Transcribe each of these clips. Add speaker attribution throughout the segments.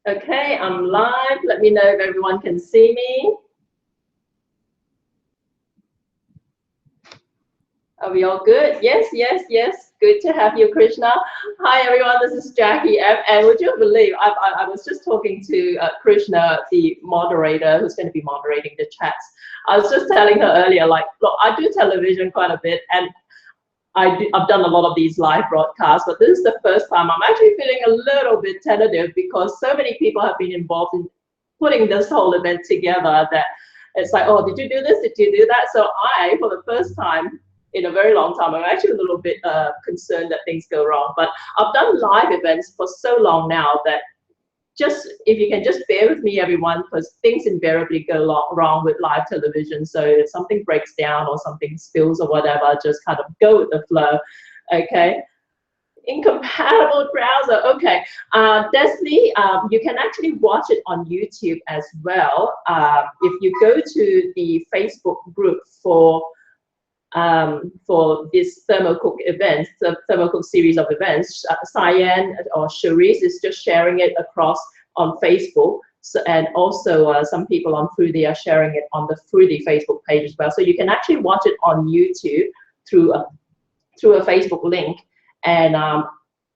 Speaker 1: Okay, I'm live. Let me know if everyone can see me. Are we all good? Yes, yes, yes. Good to have you, Krishna. Hi, everyone. This is Jackie. And would you believe, I was just talking to Krishna, the moderator, who's going to be moderating the chats. I was just telling her earlier, like, look, I do television quite a bit, and I've done a lot of these live broadcasts, but this is the first time I'm actually feeling a little bit tentative because so many people have been involved in putting this whole event together that it's like, oh, did you do this? Did you do that? So I, for the first time in a very long time, I'm actually a little bit concerned that things go wrong. But I've done live events for so long now that just if you can just bear with me, everyone, because things invariably go wrong with live television. So if something breaks down or something spills or whatever, just kind of go with the flow. Okay. Incompatible browser. Okay. Desley, you can actually watch it on YouTube as well. If you go to the Facebook group for this Thermocook event, the Thermocook series of events, Cyan or Cherise is just sharing it across on Facebook. So, and also some people on Froothie are sharing it on the Froothie Facebook page as well. So you can actually watch it on YouTube through a Facebook link,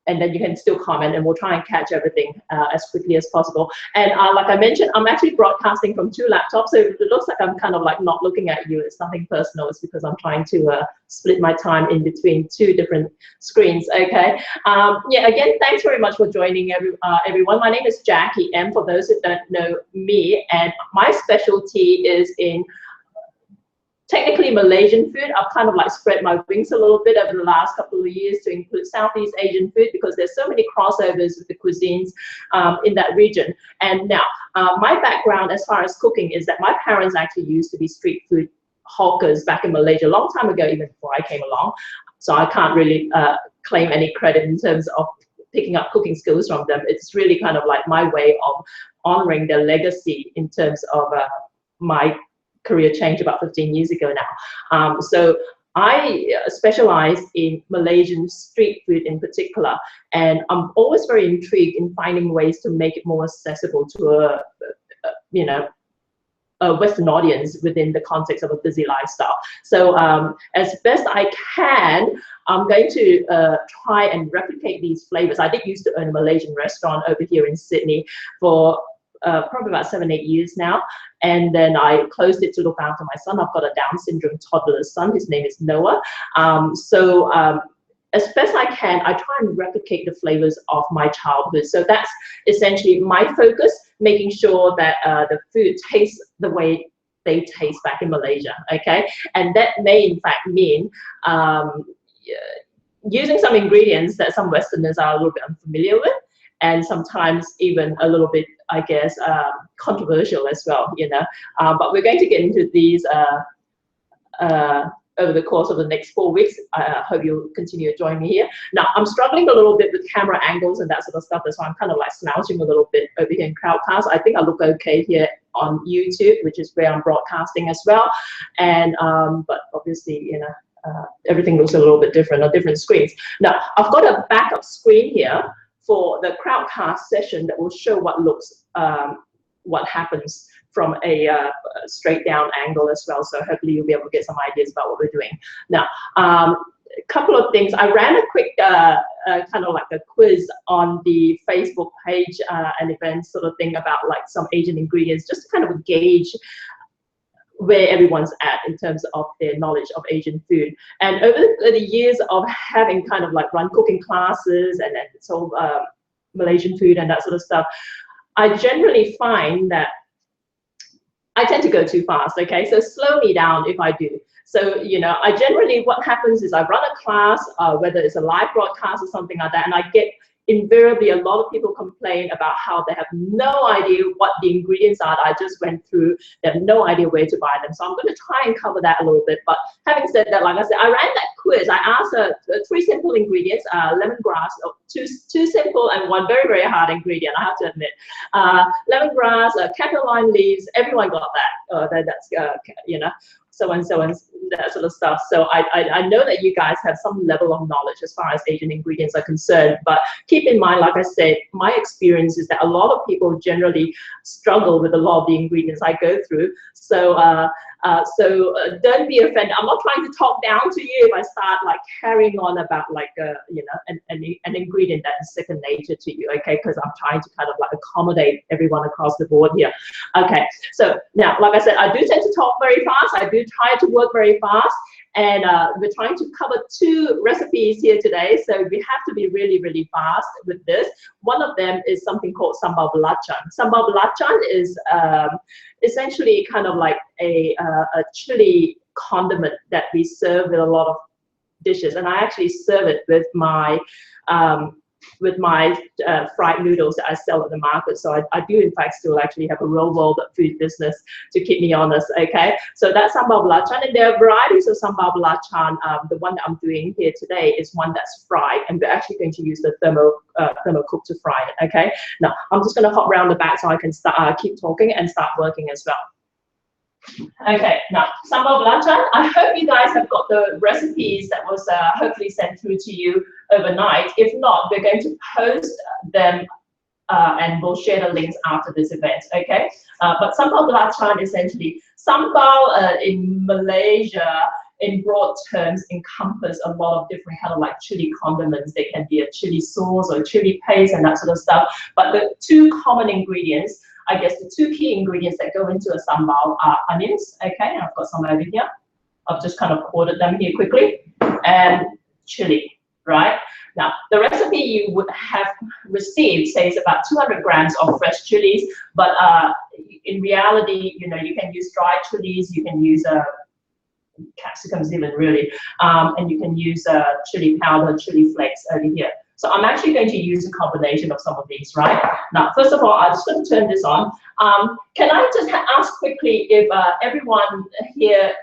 Speaker 1: and then you can still comment, and we'll try and catch everything as quickly as possible. And like I mentioned, I'm actually broadcasting from 2 laptops, so if it looks like I'm kind of like not looking at you, it's nothing personal. It's because I'm trying to split my time in between 2 different screens. Okay. Yeah. Again, thanks very much for joining, everyone. My name is Jackie M. For those who don't know me, and my specialty is in technically Malaysian food. I've kind of like spread my wings a little bit over the last couple of years to include Southeast Asian food because there's so many crossovers with the cuisines in that region. And now, my background as far as cooking is that my parents actually used to be street food hawkers back in Malaysia a long time ago, even before I came along. So I can't really claim any credit in terms of picking up cooking skills from them. It's really kind of like my way of honoring their legacy in terms of my career change about 15 years ago now. So I specialize in Malaysian street food in particular, and I'm always very intrigued in finding ways to make it more accessible to a Western audience within the context of a busy lifestyle. So as best I can, I'm going to try and replicate these flavors. I did used to own a Malaysian restaurant over here in Sydney for probably about 7-8 years now, and then I closed it to look after my son. I've got a Down syndrome toddler son. His name is Noah. As best I can, I try and replicate the flavors of my childhood. So that's essentially my focus, making sure that the food tastes the way they taste back in Malaysia. Okay, and that may in fact mean using some ingredients that some Westerners are a little bit unfamiliar with, and sometimes even a little bit, I guess, controversial as well, you know. But we're going to get into these over the course of the next 4 weeks. I hope you'll continue to join me here. Now, I'm struggling a little bit with camera angles and that sort of stuff, so I'm kind of like slouching a little bit over here in Crowdcast. I think I look okay here on YouTube, which is where I'm broadcasting as well. And but obviously, you know, everything looks a little bit different on different screens. Now, I've got a backup screen here for the Crowdcast session that will show what happens from a straight down angle as well. So hopefully you'll be able to get some ideas about what we're doing. Now, a couple of things. I ran a quick kind of like a quiz on the Facebook page, an event sort of thing about like some Asian ingredients, just to kind of gauge where everyone's at in terms of their knowledge of Asian food. And over the years of having kind of like run cooking classes and then so Malaysian food and that sort of stuff, I generally find that I tend to go too fast. Okay, so slow me down if I do. So, you know, I generally, what happens is I run a class, whether it's a live broadcast or something like that, and I get invariably a lot of people complain about how they have no idea what the ingredients are that I just went through. They have no idea where to buy them. So I'm going to try and cover that a little bit. But having said that, like I said, I ran that quiz. I asked 3 simple ingredients, lemongrass, two simple and 1 very, very hard ingredient, I have to admit. Lemongrass, capuline leaves, everyone got that. That's, you know. so and so and that sort of stuff. So I know that you guys have some level of knowledge as far as Asian ingredients are concerned, but keep in mind, like I said, my experience is that a lot of people generally struggle with a lot of the ingredients I go through. So don't be offended. I'm not trying to talk down to you if I start like carrying on about like you know, an ingredient that is second nature to you, okay? Because I'm trying to kind of like accommodate everyone across the board here. Okay, so now, like I said, I do tend to talk very fast. I do try to work very fast, and we're trying to cover 2 recipes here today, so we have to be really, really fast with this. One of them is something called Sambal Belacan. Sambal Belacan is essentially kind of like a chili condiment that we serve with a lot of dishes, and I actually serve it with my fried noodles that I sell at the market. So I do in fact still actually have a real world food business to keep me honest, okay? So that's Sambal Belacan, and there are varieties of Sambal Belacan. The one that I'm doing here today is one that's fried, and we're actually going to use the Thermocook to fry it, okay? Now, I'm just gonna hop around the back so I can start, keep talking and start working as well. Okay, now Sambal Belacan, I hope you guys have got the recipes that was hopefully sent through to you overnight. If not, we're going to post them and we'll share the links after this event, okay? But Sambal Belacan essentially, sambal in Malaysia in broad terms encompass a lot of different kind of like chili condiments. They can be a chili sauce or chili paste and that sort of stuff. But the 2 common ingredients, I guess the 2 key ingredients that go into a sambal are onions, okay? I've got some over here. I've just kind of quartered them here quickly, and chili, right? Now, the recipe you would have received says about 200 grams of fresh chilies, but in reality, you know, you can use dried chilies, you can use capsicums even really, and you can use chili powder, chili flakes over here. So I'm actually going to use a combination of some of these, right? Now, first of all, I'm just going to turn this on. Can I just ask quickly if everyone here,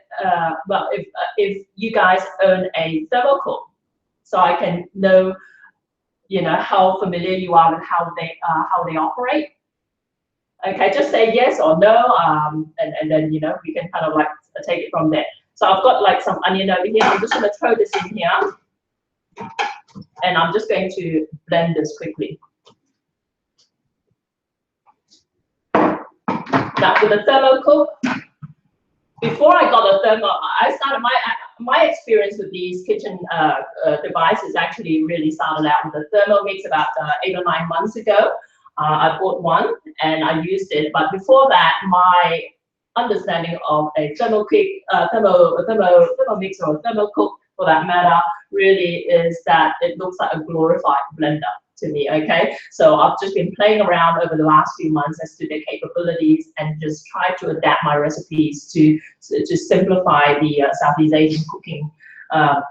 Speaker 1: well, if you guys own a Thermocook, so I can know, you know, how familiar you are with how they operate? Okay, just say yes or no, and then, you know, we can kind of like take it from there. So I've got like some onion over here. I'm just going to throw this in here. And I'm just going to blend this quickly. Now with the Thermocook, before I got a thermo, I started my experience with these kitchen devices actually really started out with the Thermomix about 8 or 9 months ago. I bought one and I used it, but before that, my understanding of a Thermomix or a Thermocook for that matter really is that it looks like a glorified blender to me, okay? So I've just been playing around over the last few months as to their capabilities and just try to adapt my recipes to simplify the Southeast Asian cooking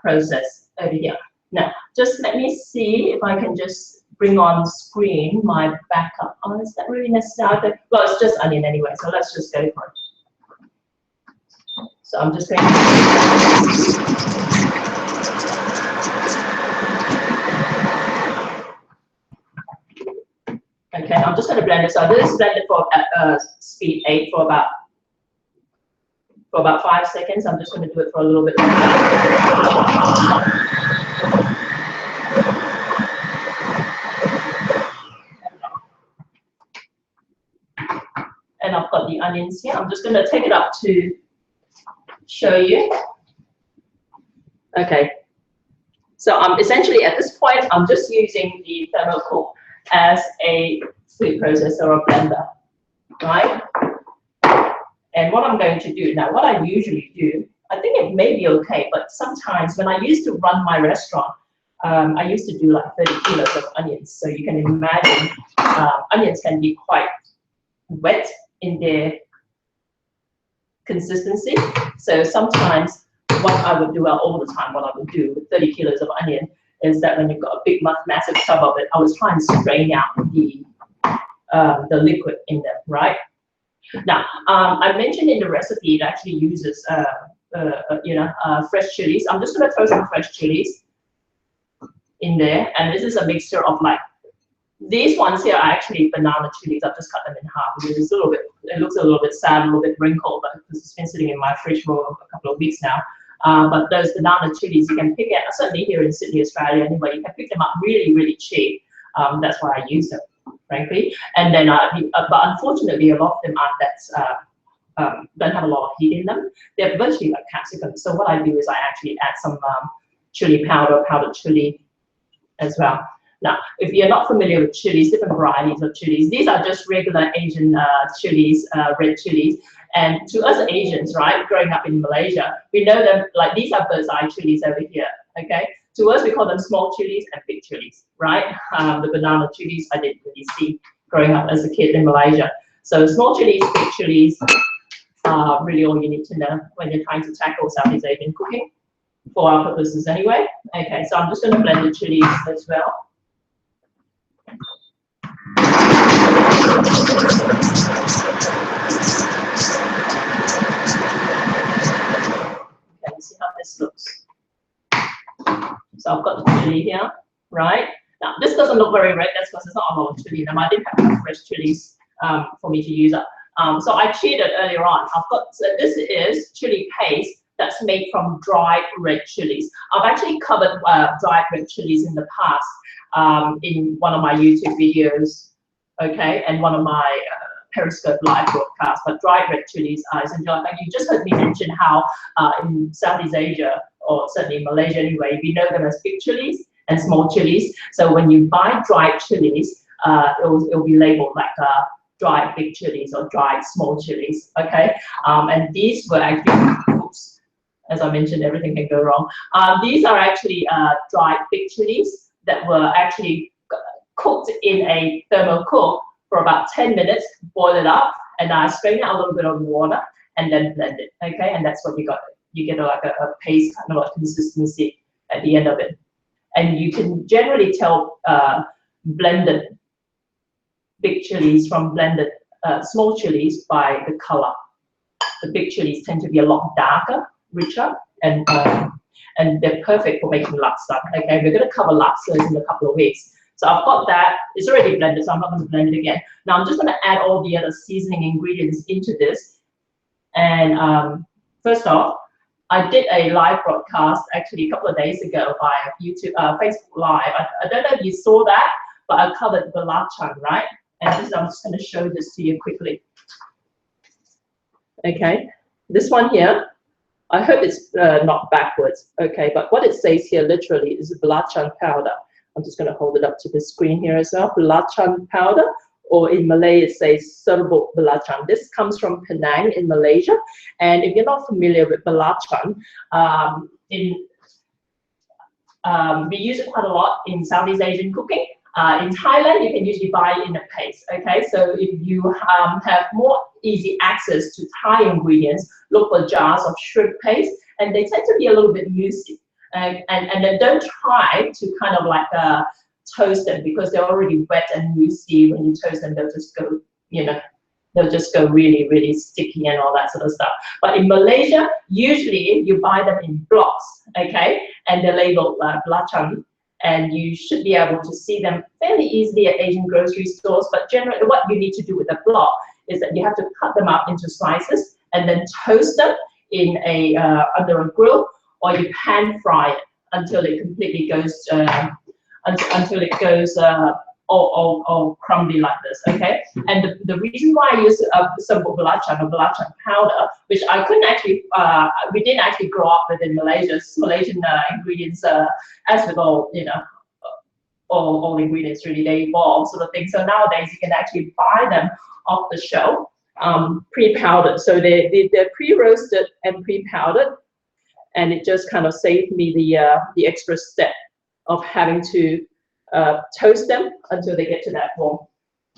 Speaker 1: process over here. Now, just let me see if I can just bring on screen my backup. Oh, is that really necessary? Well, it's just onion anyway, so let's just go for it. So I'm just going to... Okay, I'm just going to blend it. So I did blend it for speed 8 for about 5 seconds. I'm just going to do it for a little bit longer. And I've got the onions here. I'm just going to take it up to show you. Okay. So essentially at this point, I'm just using the Thermocook as a food processor or blender, right? And what I'm going to do now, what I usually do, I think it may be okay, but sometimes when I used to run my restaurant, I used to do like 30 kilos of onions. So you can imagine onions can be quite wet in their consistency. So sometimes what I would do, all the time, what I would do with 30 kilos of onion is that when you've got a big, massive tub of it, I was trying to strain out the liquid in them, right? Now, I mentioned in the recipe it actually uses, fresh chilies. I'm just going to throw some fresh chilies in there, and this is a mixture of like These ones here are actually banana chilies. I've just cut them in half. It's a little bit, it looks a little bit sad, a little bit wrinkled, but because it's been sitting in my fridge for a couple of weeks now. But those banana chilies you can pick it, certainly here in Sydney, Australia, anyway, you can pick them up really, really cheap. That's why I use them, frankly. And then, but unfortunately, a lot of them aren't that, don't have a lot of heat in them. They're virtually like capsicum. So what I do is I actually add some chili powder, powdered chili as well. Now, if you're not familiar with chilies, different varieties of chilies, these are just regular Asian chilies, red chilies. And to us Asians, right, growing up in Malaysia, we know them, like these are bird's eye chilies over here, okay? To us, we call them small chilies and big chilies, right? The banana chilies I didn't really see growing up as a kid in Malaysia. So small chilies, big chilies, are really all you need to know when you're trying to tackle Southeast Asian cooking, for our purposes anyway. Okay, so I'm just going to blend the chilies as well. Okay, see how this looks. So I've got the chili here, right? Now this doesn't look very red, that's because there's not a lot of chili in them. I didn't have enough fresh chilies for me to use up. So I cheated earlier on. I've got, so this is chili paste that's made from dried red chilies. I've actually covered dried red chilies in the past in one of my YouTube videos, okay, and one of my Periscope live broadcasts. But dried red chilies are essential. Like you just heard me mention how in Southeast Asia, or certainly in Malaysia anyway, we know them as big chilies and small chilies. So when you buy dried chilies, it'll be labeled like dried big chilies or dried small chilies, okay? And these were actually, oops, as I mentioned, everything can go wrong. These are actually dried big chilies that were actually cooked in a thermocook for about 10 minutes, boil it up, and I strain out a little bit of water and then blend it, okay? And that's what you got. You get like a paste kind of a consistency at the end of it. And you can generally tell blended big chilies from blended small chilies by the color. The big chilies tend to be a lot darker, richer, and they're perfect for making laksa. Okay, we're going to cover laksas in a couple of weeks. So I've got that. It's already blended, so I'm not going to blend it again. Now I'm just going to add all the other seasoning ingredients into this. And first off, I did a live broadcast actually a couple of days ago by YouTube, Facebook Live. I don't know if you saw that, but I covered belacan, right? And this, I'm just going to show this to you quickly. Okay, this one here, I hope it's not backwards, okay, but what it says here literally is belacan powder. I'm just going to hold it up to the screen here as well. Belacan powder, or in Malay it says Sambal Belacan. This comes from Penang in Malaysia. And if you're not familiar with belacan, we use it quite a lot in Southeast Asian cooking. In Thailand, you can usually buy it in a paste, okay? So if you have more easy access to Thai ingredients, look for jars of shrimp paste, and they tend to be a little bit muesli. And then don't try to kind of like toast them, because they're already wet and muesli. When you toast them, they'll just go, you know, they'll just go really, really sticky and all that sort of stuff. But in Malaysia, usually you buy them in blocks, okay? And they're labeled belacan. And you should be able to see them fairly easily at Asian grocery stores. But generally, what you need to do with a block is that you have to cut them up into slices and then toast them in a under a grill, or you pan fry it until it completely goes all crumbly like this, okay? And the reason why I use Sambal Belacan or Belacan powder, which I couldn't actually, we didn't actually grow up with in Malaysia. Malaysian ingredients, as with all, you know, all ingredients really, they evolve sort of thing. So nowadays you can actually buy them off the shelf, pre-powdered. So they're pre-roasted and pre-powdered, and it just kind of saved me the extra step of having to toast them until they get to that form.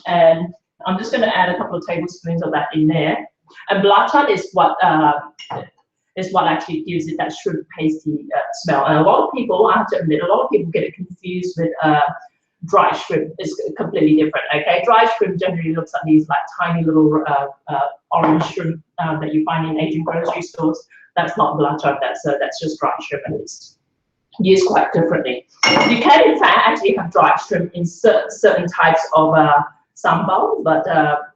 Speaker 1: And I'm just going to add a couple of tablespoons of that in there. And belacan is what actually gives it that shrimp pasty smell. And a lot of people, I have to admit, a lot of people get it confused with dry shrimp. It's completely different. Okay, dry shrimp generally looks like these like tiny little orange shrimp that you find in Asian grocery stores. That's not belacan. That's just dry shrimp at least. used quite differently. You can in fact actually have dried shrimp in certain types of sambal, but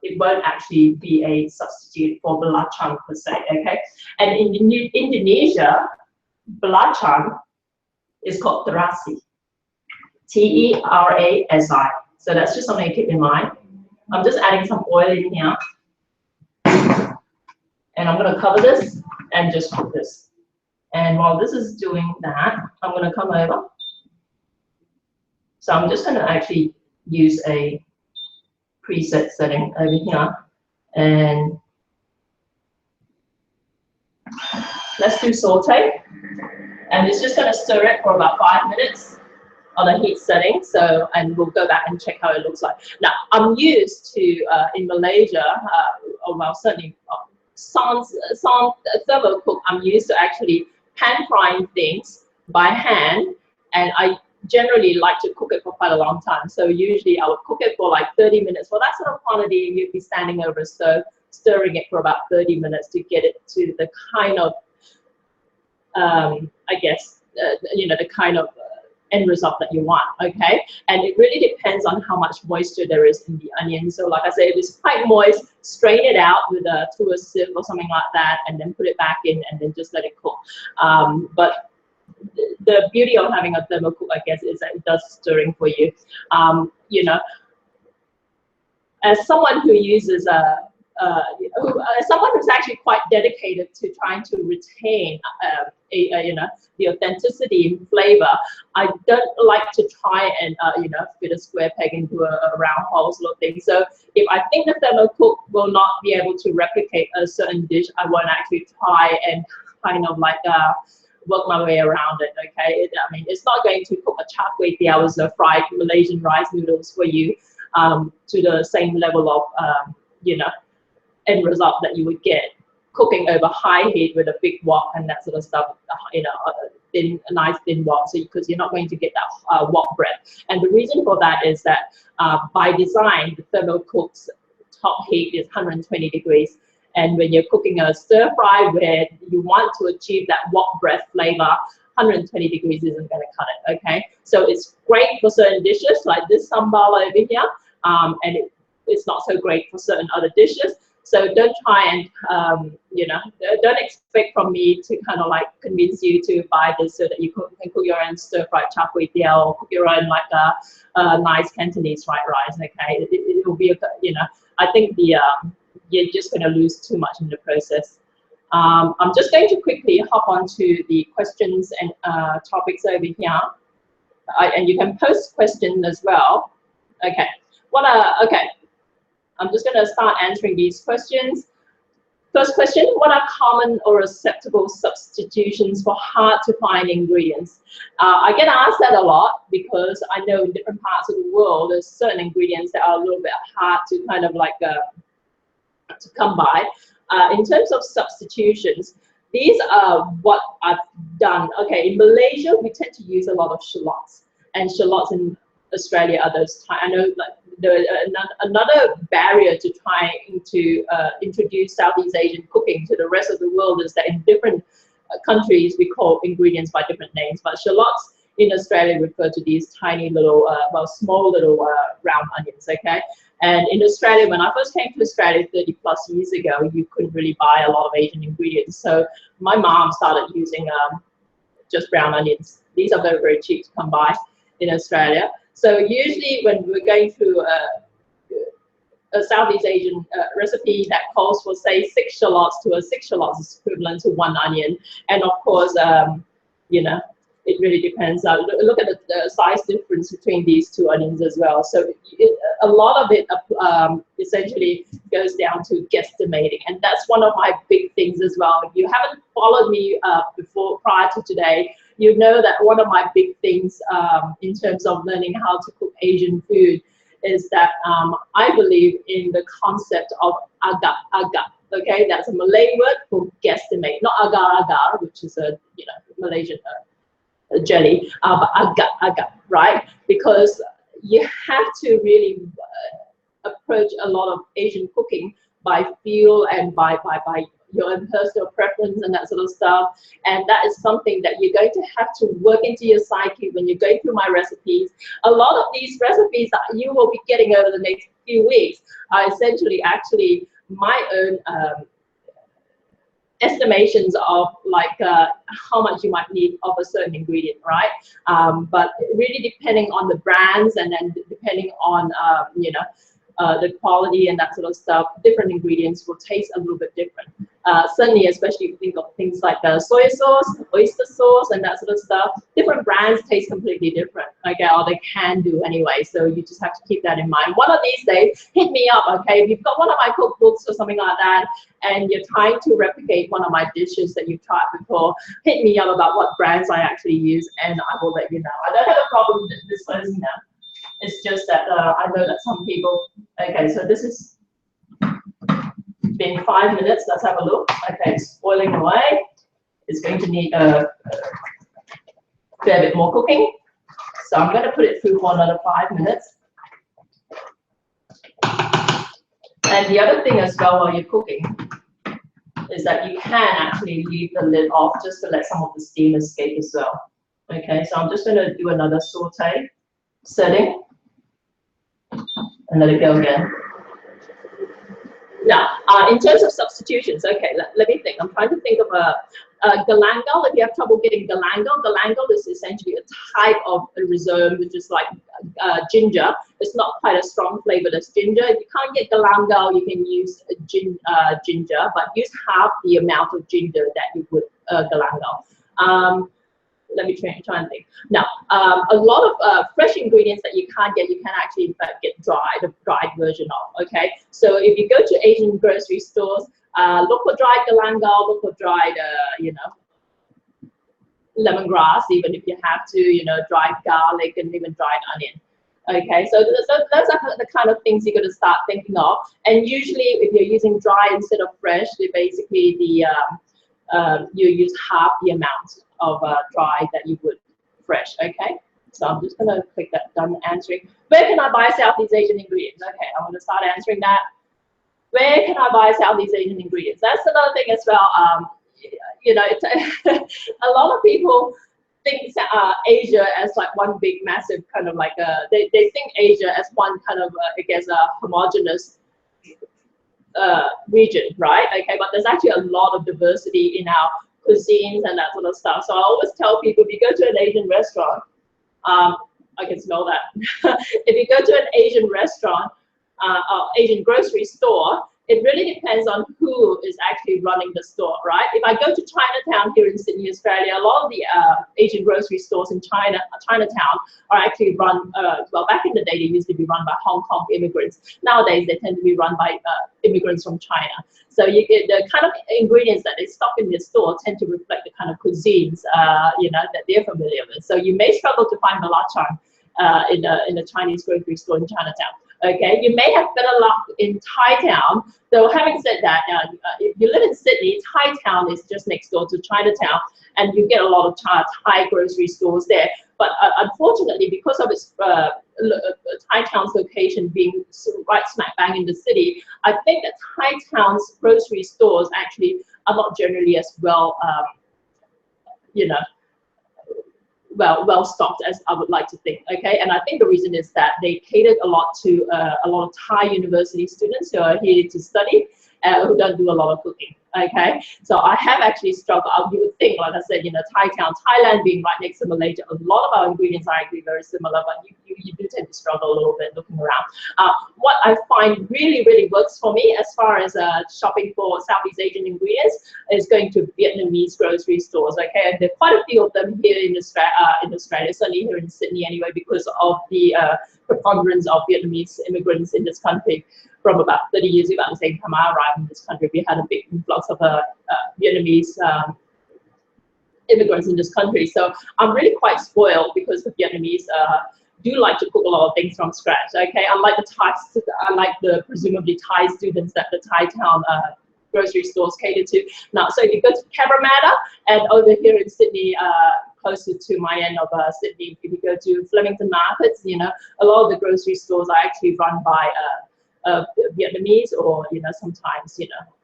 Speaker 1: it won't actually be a substitute for belacan per se, okay? And in Indonesia, belacan is called terasi, Terasi. So that's just something to keep in mind. I'm just adding some oil in here, and I'm going to cover this and just cook this. And while this is doing that, I'm going to come over. So I'm just going to actually use a preset setting over here, and let's do saute. And it's just going to stir it for about 5 minutes on a heat setting. So, and we'll go back and check how it looks like. Now, I'm used to in Malaysia, or well, certainly Thermocook, I'm used to actually pan frying things by hand, and I generally like to cook it for quite a long time. So usually I would cook it for like 30 minutes. For that sort of quantity, you'd be standing over a stove, stirring it for about 30 minutes to get it to the kind of, I guess, you know, the kind of end result that you want, okay? And it really depends on how much moisture there is in the onion. So like I say, if it's quite moist, strain it out with through a sieve or something like that, and then put it back in and then just let it cook. But the beauty of having a Thermocook, I guess, is that it does stirring for you. You know, as someone who uses someone who's actually quite dedicated to trying to retain you know, the authenticity and flavor, I don't like to try and you know, fit a square peg into a round hole sort of thing. So if I think the Thermocook will not be able to replicate a certain dish, I won't actually try and kind of like work my way around it, okay? I mean, it's not going to cook a char kway teow as a fried Malaysian rice noodles for you to the same level of, you know, end result that you would get cooking over high heat with a big wok and that sort of stuff, you know, a nice thin wok, so because you're not going to get that wok breath. And the reason for that is that by design, the Thermocook's top heat is 120 degrees. And when you're cooking a stir fry where you want to achieve that wok breath flavor, 120 degrees isn't going to cut it, okay? So it's great for certain dishes like this sambal over here, and it's not so great for certain other dishes. So don't try and, you know, don't expect from me to kind of like convince you to buy this so that you can cook your own stir-fried char kway teow or cook your own like a nice Cantonese fried rice, okay? It will be, you know, I think the, you're just going to lose too much in the process. I'm just going to quickly hop onto the questions and topics over here. And you can post questions as well. Okay. Okay. I'm just going to start answering these questions. First question, what are common or acceptable substitutions for hard to find ingredients? I get asked that a lot because I know in different parts of the world, there's certain ingredients that are a little bit hard to kind of like to come by. In terms of substitutions, these are what I've done. Okay, in Malaysia, we tend to use a lot of shallots, and shallots in Australia are those. I know like another barrier to trying to introduce Southeast Asian cooking to the rest of the world is that in different countries we call ingredients by different names, but shallots in Australia refer to these tiny little, well, small little round onions, okay? And in Australia, when I first came to Australia 30 plus years ago, you couldn't really buy a lot of Asian ingredients. So my mom started using just brown onions. These are very, very cheap to come by in Australia. So usually when we're going through a Southeast Asian recipe that calls for, say, 6 shallots, to a 6 shallots is equivalent to 1 onion. And of course, you know, it really depends. Look at the size difference between these 2 onions as well. So a lot of it essentially goes down to guesstimating. And that's one of my big things as well. If you haven't followed me prior to today, you know that one of my big things in terms of learning how to cook Asian food is that I believe in the concept of agak. Okay, that's a Malay word for guesstimate, not agar-agar, which is a, you know, Malaysian jelly, but agak, right? Because you have to really approach a lot of Asian cooking by feel and by your own personal preference and that sort of stuff. And that is something that you're going to have to work into your psyche when you're going through my recipes. A lot of these recipes that you will be getting over the next few weeks are essentially actually my own estimations of like how much you might need of a certain ingredient, right? But really depending on the brands and then depending on you know, the quality and that sort of stuff, different ingredients will taste a little bit different. Certainly, especially if you think of things like soy sauce, oyster sauce, and that sort of stuff, different brands taste completely different, okay, or they can do anyway, so you just have to keep that in mind. One of these days, hit me up, okay, if you've got one of my cookbooks or something like that, and you're trying to replicate one of my dishes that you've tried before, hit me up about what brands I actually use, and I will let you know. I don't have a problem disclosing that. It's just that I know that some people, okay, so this is been 5 minutes, let's have a look. Okay, it's boiling away. It's going to need a fair bit more cooking. So I'm going to put it through for another 5 minutes. And the other thing as well while you're cooking is that you can actually leave the lid off just to let some of the steam escape as well. Okay, so I'm just going to do another saute setting and let it go again. Now, in terms of substitutions, okay, let me think. I'm trying to think of a galangal. If you have trouble getting galangal is essentially a type of a rhizome, which is like ginger. It's not quite a strong flavor as ginger. If you can't get galangal, you can use ginger, but use half the amount of ginger that you would galangal. Let me try and think. Now, a lot of fresh ingredients that you can't get, you can actually in fact get dried, a dried version of, okay? So if you go to Asian grocery stores, look for dried galangal, look for dried, you know, lemongrass, even if you have to, you know, dried garlic and even dried onion. Okay, so those are the kind of things you're going to start thinking of. And usually if you're using dry instead of fresh, basically you use half the amount of dry that you would fresh, okay? So I'm just gonna click that done answering. Where can I buy Southeast Asian ingredients? Okay, I want to start answering that. Where can I buy Southeast Asian ingredients? That's another thing as well. You know, it's a lot of people think Asia as like one big massive kind of like they think Asia as one kind of I guess a homogeneous region, right? Okay, but there's actually a lot of diversity in our cuisines and that sort of stuff. So I always tell people, if you go to an Asian restaurant, I can smell that. If you go to an Asian restaurant or Asian grocery store, it really depends on who is actually running the store, right? If I go to Chinatown here in Sydney, Australia, a lot of the Asian grocery stores in Chinatown are actually run, well, back in the day, they used to be run by Hong Kong immigrants. Nowadays, they tend to be run by immigrants from China. So you get the kind of ingredients that they stock in their store tend to reflect the kind of cuisines, you know, that they're familiar with. So you may struggle to find belacan in a Chinese grocery store in Chinatown. Okay, you may have better luck in Thai town. Though having said that, if you live in Sydney, Thai town is just next door to Chinatown, and you get a lot of Thai grocery stores there. But unfortunately, because of its Thai town's location being right smack bang in the city, I think that Thai town's grocery stores actually are not generally as well, you know, well stocked as I would like to think. Okay, and I think the reason is that they catered a lot to a lot of Thai university students who are here to study, who don't do a lot of cooking. Okay, so I have actually struggled. You would think, like I said, you know, Thai town, Thailand being right next to Malaysia, a lot of our ingredients are actually very similar, but you do tend to struggle a little bit looking around. What I find really works for me as far as shopping for Southeast Asian ingredients is going to Vietnamese grocery stores. Okay, and there are quite a few of them here in Australia, certainly here in Sydney anyway, because of the preponderance of Vietnamese immigrants in this country. From about 30 years ago, the same time I arrived in this country, we had a big influx of Vietnamese immigrants in this country. So I'm really quite spoiled because the Vietnamese do like to cook a lot of things from scratch. Okay, unlike the presumably Thai students that the Thai town grocery stores cater to. Now, so if you go to Cabramatta and over here in Sydney, closer to my end of Sydney, if you go to Flemington Markets, you know, a lot of the grocery stores are actually run by Vietnamese, or sometimes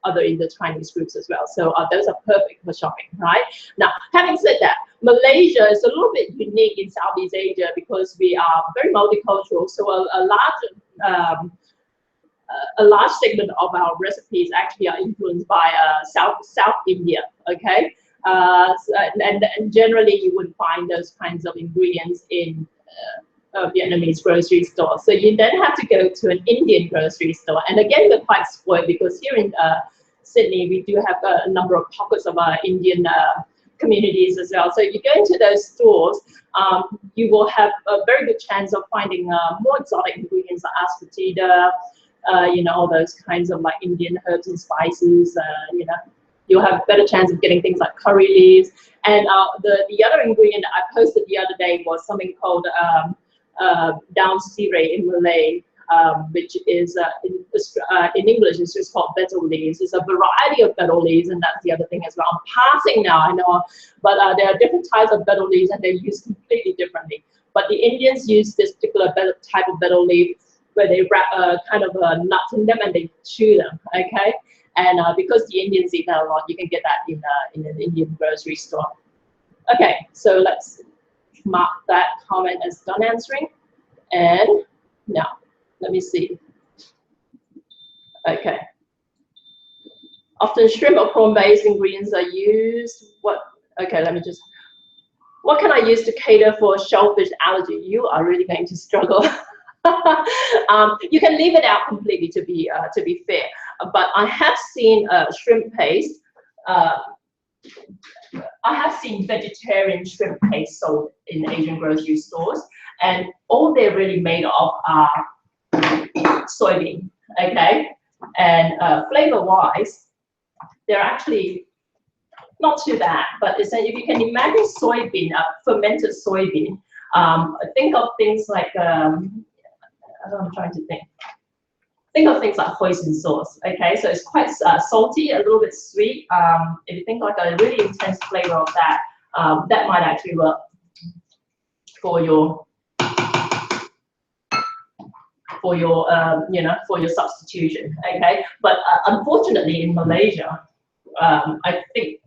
Speaker 1: other in the Chinese groups as well. So those are perfect for shopping, right? Now, having said that, Malaysia is a little bit unique in Southeast Asia because we are very multicultural. So a large segment of our recipes actually are influenced by South India. Okay, and generally you would find those kinds of ingredients in Vietnamese grocery store. So you then have to go to an Indian grocery store. And again, we're quite spoiled because here in Sydney, we do have a number of pockets of Indian communities as well. So if you go into those stores, you will have a very good chance of finding more exotic ingredients like asafoetida, all those kinds of like Indian herbs and spices. You'll have a better chance of getting things like curry leaves. And the other ingredient that I posted the other day was something called daun sirih in Malay, which is in English it's just called betel leaves. It's a variety of betel leaves, and that's the other thing as well. I'm passing now, I know, but there are different types of betel leaves and they're used completely differently. But the Indians use this particular type of betel leaf where they wrap kind of a nut in them and they chew them, okay? And because the Indians eat that a lot, you can get that in an Indian grocery store. Okay, so let's mark that comment as done answering. And now, let me see. Okay. Often shrimp or prawn-based ingredients are used. Okay, let me just. What can I use to cater for shellfish allergy? You are really going to struggle. You can leave it out completely, to be fair. But I have seen shrimp paste. I have seen vegetarian shrimp paste sold in Asian grocery stores, and all they're really made of are soybean. Okay, and flavor-wise, they're actually not too bad. But if you can imagine soybean, fermented soybean, think of things like I'm trying to think. Think of things like hoisin sauce, okay? So it's quite salty, a little bit sweet. If you think like a really intense flavor of that, that might actually work for your substitution, okay? But unfortunately, in Malaysia, I think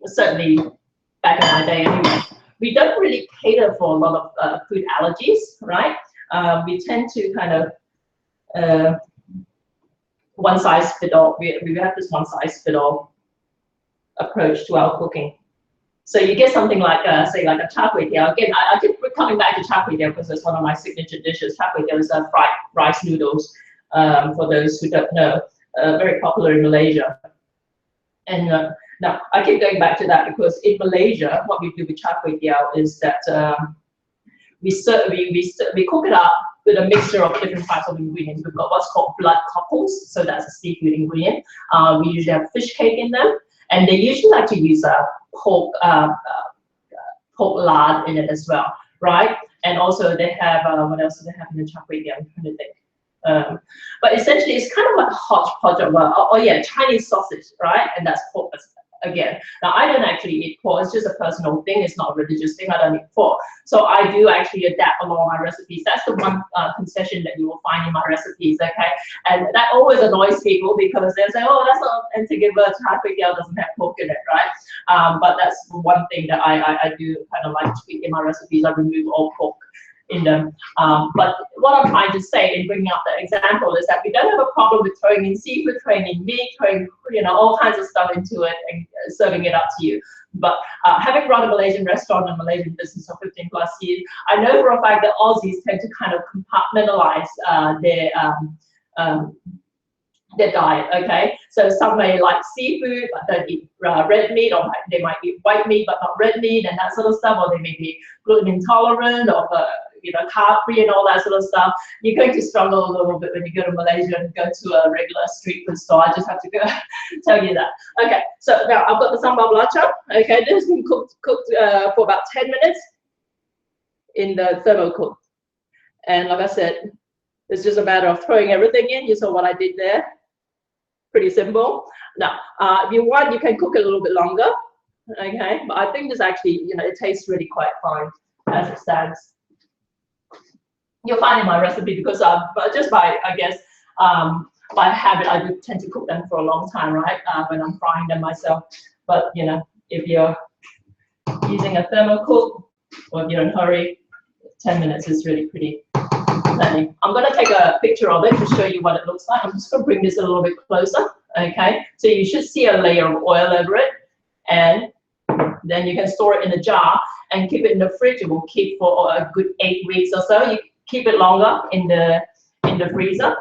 Speaker 1: certainly back in my day anyway, we don't really cater for a lot of food allergies, right? We tend to kind of one size fit all. We have this one size fit all approach to our cooking. So you get something like say like a char kway teow. Again, I keep coming back to char kway teow because it's one of my signature dishes. Char kway teow is fried rice noodles. For those who don't know, very popular in Malaysia. And now I keep going back to that because in Malaysia, what we do with char kway teow is that we cook it up with a mixture of different types of ingredients. We've got what's called blood cockles, so that's a seafood ingredient. We usually have fish cake in them, and they usually like to use pork lard in it as well, right? And also they have what else do they have in the char kway teow? I'm trying to think. But essentially, it's kind of like a hodgepodge of Chinese sausage, right? And that's pork again. Now, I don't actually eat pork. It's just a personal thing. It's not a religious thing. I don't eat pork. So I do actually adapt along my recipes. That's the one concession that you will find in my recipes, okay? And that always annoys people because they say, oh, that's not meant to give birth. Char kway teow doesn't have pork in it, right? But that's one thing that I do kind of like tweak in my recipes. I remove all pork in them. But what I'm trying to say in bringing up the example is that we don't have a problem with throwing in seafood, throwing in meat, throwing all kinds of stuff into it and serving it up to you. But having run a Malaysian restaurant and Malaysian business for 15 plus years, I know for a fact that Aussies tend to kind of compartmentalize their diet, okay? So some may like seafood but don't eat red meat, or they might eat white meat but not red meat and that sort of stuff, or they may be gluten intolerant or carb free and all that sort of stuff. You're going to struggle a little bit when you go to Malaysia and go to a regular street food store. I just have to go tell you that. Okay, so now I've got the sambal belacan. Okay, this has been cooked for about 10 minutes in the Thermocook. And like I said, it's just a matter of throwing everything in. You saw what I did there. Pretty simple. Now, if you want, you can cook it a little bit longer. Okay, but I think this actually, it tastes really quite fine as it stands. You'll find in my recipe because just by, I guess, By habit, I do tend to cook them for a long time, right? When I'm frying them myself. But you know, if you're using a thermocook or if you're in a hurry, 10 minutes is really pretty plenty. I'm going to take a picture of it to show you what it looks like. I'm just going to bring this a little bit closer. Okay, so you should see a layer of oil over it, and then you can store it in a jar and keep it in the fridge. It will keep for a good 8 weeks or so. You keep it longer in the freezer.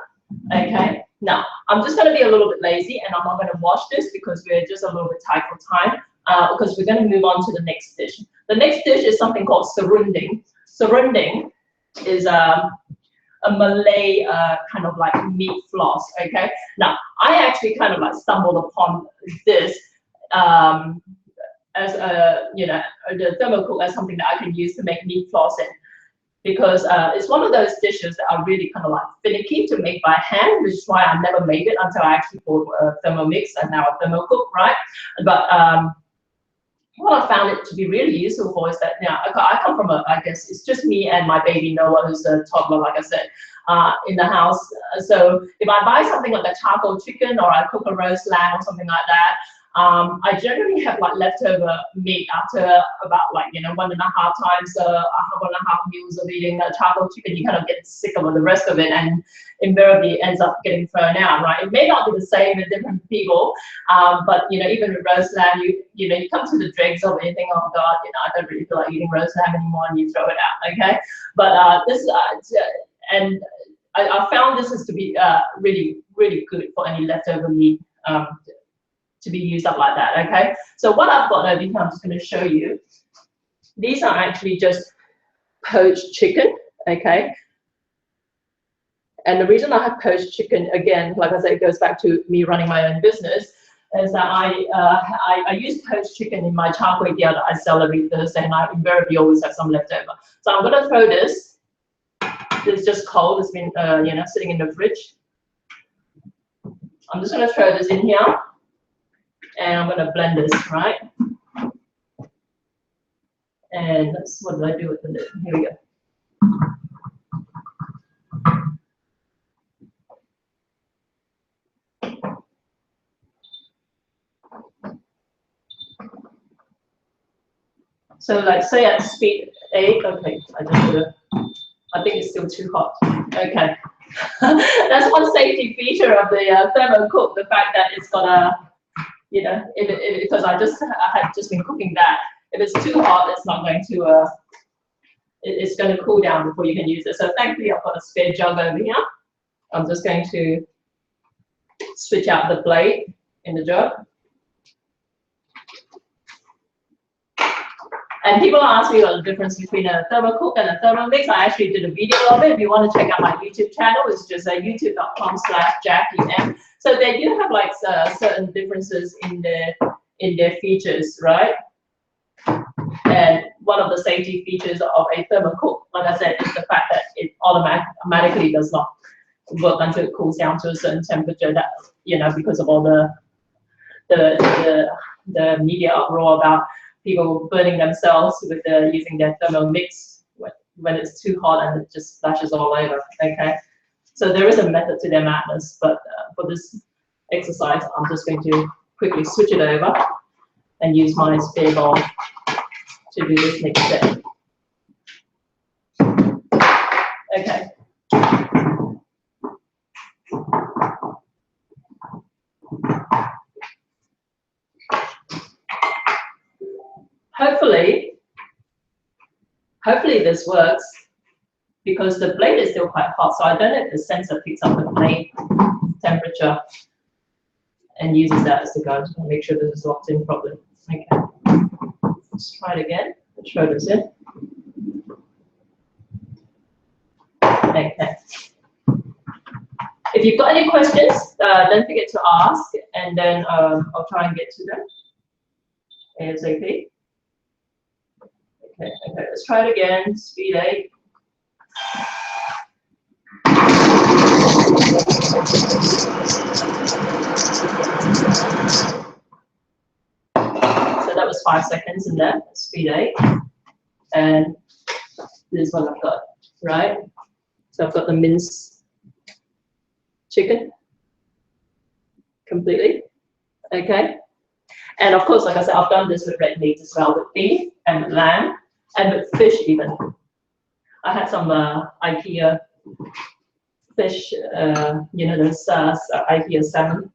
Speaker 1: Okay, now I'm just going to be a little bit lazy and I'm not going to wash this because we're just a little bit tight for time, because we're going to move on to the next dish. The next dish is something called serunding. Serunding is a Malay kind of like meat floss. Okay, now I actually kind of like stumbled upon this as a, you know, the thermocook as something that I can use to make meat floss in, because it's one of those dishes that are really kind of like finicky to make by hand, which is why I never made it until I actually bought a Thermomix and now a Thermocook, right? But what I found it to be really useful for is that, you know, I come from I guess it's just me and my baby Noah, who's a toddler, like I said, in the house. So if I buy something like a charcoal chicken or I cook a roast lamb or something like that, I generally have like leftover meat after about like, you know, 1.5 times, 1.5 meals of eating a charcoal chicken. You kind of get sick of the rest of it, and invariably ends up getting thrown out, right? It may not be the same with different people, but you know, even with roast lamb, you know, you come to the dregs of it, you think, oh God, you know, I don't really feel like eating roast lamb anymore, and you throw it out, okay? But this, and I found this is to be really, really good for any leftover meat to be used up like that, okay? So what I've got over here, I'm just going to show you. These are actually just poached chicken, okay? And the reason I have poached chicken, again, like I said, it goes back to me running my own business, is that I use poached chicken in my char kway teow that I sell every Thursday, and I invariably always have some left over. So I'm going to throw this. It's just cold. It's been, you know, sitting in the fridge. I'm just going to throw this in here. And I'm going to blend this, right? And that's what did I do with the lid? Here we go. So like say at speed 8, okay, I think it's still too hot. Okay. That's one safety feature of the Thermocook, the fact that it's got a, you know, because I had just been cooking that. If it's too hot, it's not going to, it's going to cool down before you can use it. So thankfully, I've got a spare jug over here. I'm just going to switch out the blade in the jug. And people ask me what the difference between a Thermocook and a Thermomix. I actually did a video of it. If you want to check out my YouTube channel, it's just youtube.com/JackieM. So they do have like certain differences in their features, right? And one of the safety features of a Thermocook, like I said, is the fact that it automatically does not work until it cools down to a certain temperature. That, you know, because of all the media uproar about people burning themselves with using their Thermomix when it's too hot and it just splashes all over. Okay, so there is a method to their madness, but for this exercise, I'm just going to quickly switch it over and use my spare bowl to do this next step. Okay. Hopefully this works, because the blade is still quite hot, so I don't know if the sensor picks up the blade temperature and uses that as the guide to make sure this is locked in properly. Okay, let's try it again. Let's throw this in. Okay. If you've got any questions, don't forget to ask, and then I'll try and get to them ASAP. Okay, let's try it again. Speed 8. So that was 5 seconds in there, speed 8. And this is what I've got, right? So I've got the minced chicken completely. Okay. And of course, like I said, I've done this with red meat as well, with beef and with lamb and with fish even. I had some IKEA fish, you know, those IKEA salmon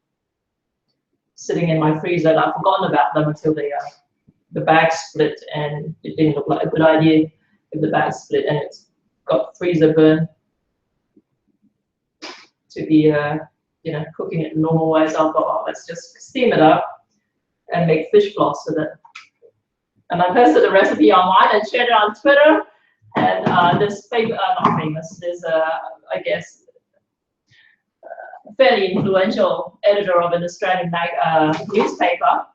Speaker 1: sitting in my freezer. I've forgotten about them until the bag split, and it didn't look like a good idea if the bag split, and it's got freezer burn to be, you know, cooking it normal way. So I thought, oh, let's just steam it up and make fish floss with it. And I posted the recipe online and shared it on Twitter. And this not famous, there's I guess, fairly influential editor of an Australian newspaper.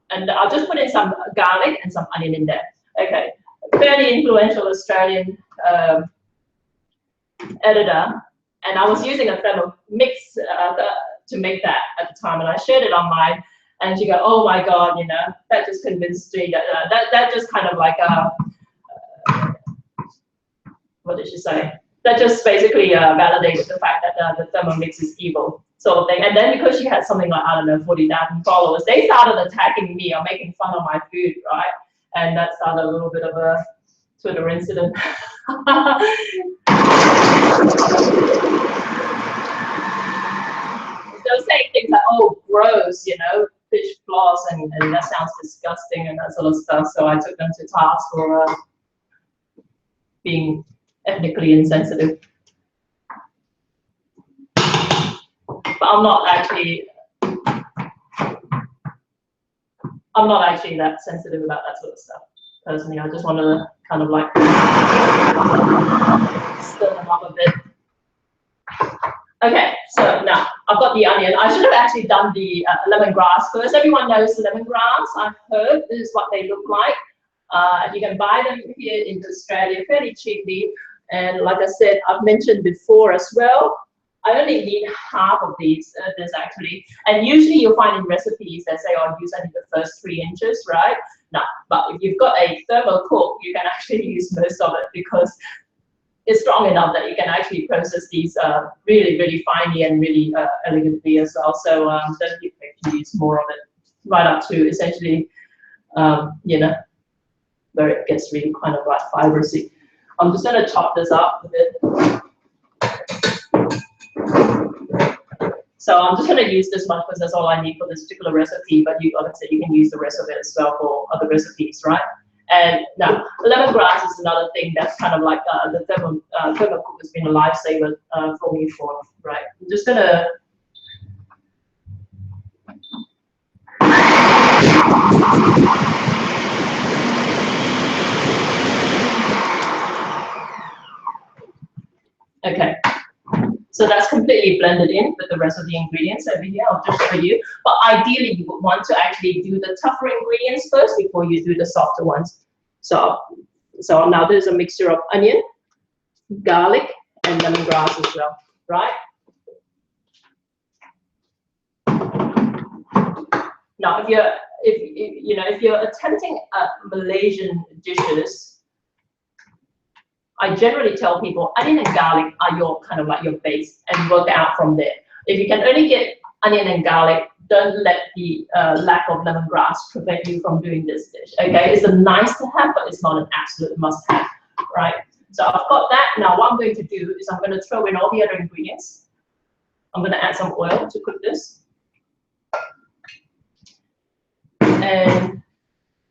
Speaker 1: And I'll just put in some garlic and some onion in there. Okay, fairly influential Australian editor. And I was using a Thermomix to make that at the time. And I shared it online. And she go, oh my God, you know, that just convinced me that just kind of like, what did she say? That just basically validated the fact that the Thermomix is evil, sort of thing. And then because she had something like, I don't know, 40,000 followers, they started attacking me or making fun of my food, right? And that started a little bit of a Twitter incident. So saying things like, oh, gross, you know, fish floss, and that sounds disgusting and that sort of stuff. So I took them to task for being ethnically insensitive. But I'm not actually that sensitive about that sort of stuff. Personally, I just want to kind of like stir them up a bit. Okay, so now I've got the onion. I should have actually done the lemongrass first. Everyone knows the lemongrass, I've heard. This is what they look like. You can buy them here in Australia fairly cheaply. And like I said, I've mentioned before as well, I only need half of these, this actually. And usually you'll find in recipes that say, oh, use only the first 3 inches, right? No, but if you've got a Thermocook, you can actually use most of it because it's strong enough that you can actually process these really, really finely and really elegantly as well. So don't be afraid to use more of it, right up to essentially, you know, where it gets really kind of like fibrous-y. I'm just going to chop this up a bit. So I'm just going to use this much because that's all I need for this particular recipe. But you, like I said, you can use the rest of it as well for other recipes, right? And now, lemongrass is another thing that's kind of like the Thermocook has been a lifesaver for me for, right? I'm just going to okay, so that's completely blended in with the rest of the ingredients over here. I'll just show you. But ideally, you would want to actually do the tougher ingredients first before you do the softer ones. So now there's a mixture of onion, garlic, and lemongrass as well, right? Now, if you're attempting Malaysian dishes, I generally tell people onion and garlic are your kind of like your base, and work out from there. If you can only get onion and garlic, don't let the lack of lemongrass prevent you from doing this dish. Okay, it's a nice to have, but it's not an absolute must have, right? So I've got that. Now what I'm going to do is I'm going to throw in all the other ingredients. I'm going to add some oil to cook this, and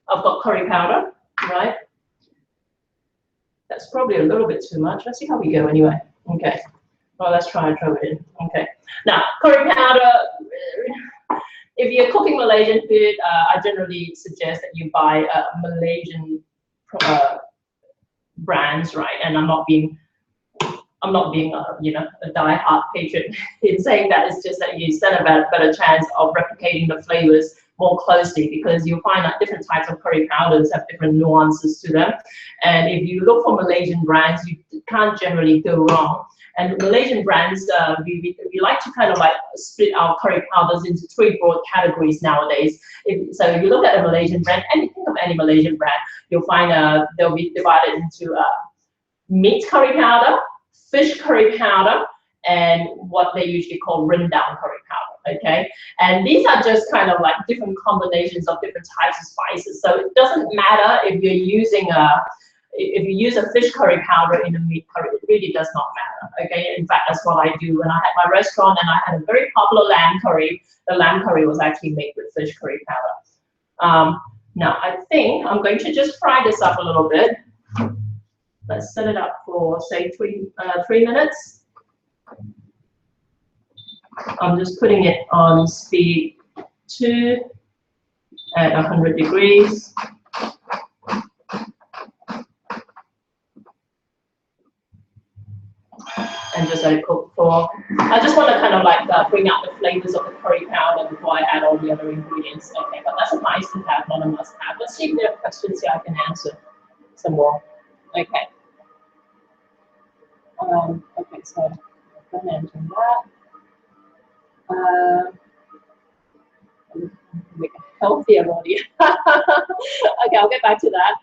Speaker 1: I've got curry powder, right? That's probably a little bit too much. Let's see how we go anyway. Okay. Well, let's try and throw it in. Okay. Now, curry powder. If you're cooking Malaysian food, I generally suggest that you buy Malaysian brands, right? And I'm not being you know, a die-hard patriot in saying that. It's just that you stand a better chance of replicating the flavors more closely, because you'll find that different types of curry powders have different nuances to them. And if you look for Malaysian brands, you can't generally go wrong. And Malaysian brands, we like to kind of like split our curry powders into 3 broad categories nowadays. So if you look at a Malaysian brand, and you think of any Malaysian brand, you'll find they'll be divided into meat curry powder, fish curry powder, and what they usually call rendang curry powder, okay? And these are just kind of like different combinations of different types of spices. So it doesn't matter if you're using if you use a fish curry powder in a meat curry, it really does not matter, okay? In fact, that's what I do when I had my restaurant, and I had a very popular lamb curry. The lamb curry was actually made with fish curry powder. Now, I think I'm going to just fry this up a little bit. Let's set it up for, say, 3 minutes. I'm just putting it on speed 2 at 100 degrees. And just let it cook for, I just want to kind of like bring out the flavors of the curry powder before I add all the other ingredients. Okay, but that's a nice to have, not a must have. Let's see if there are questions here I can answer some more. Okay. Okay, so I'm going to answer that. Make a healthier body. Okay, I'll get back to that.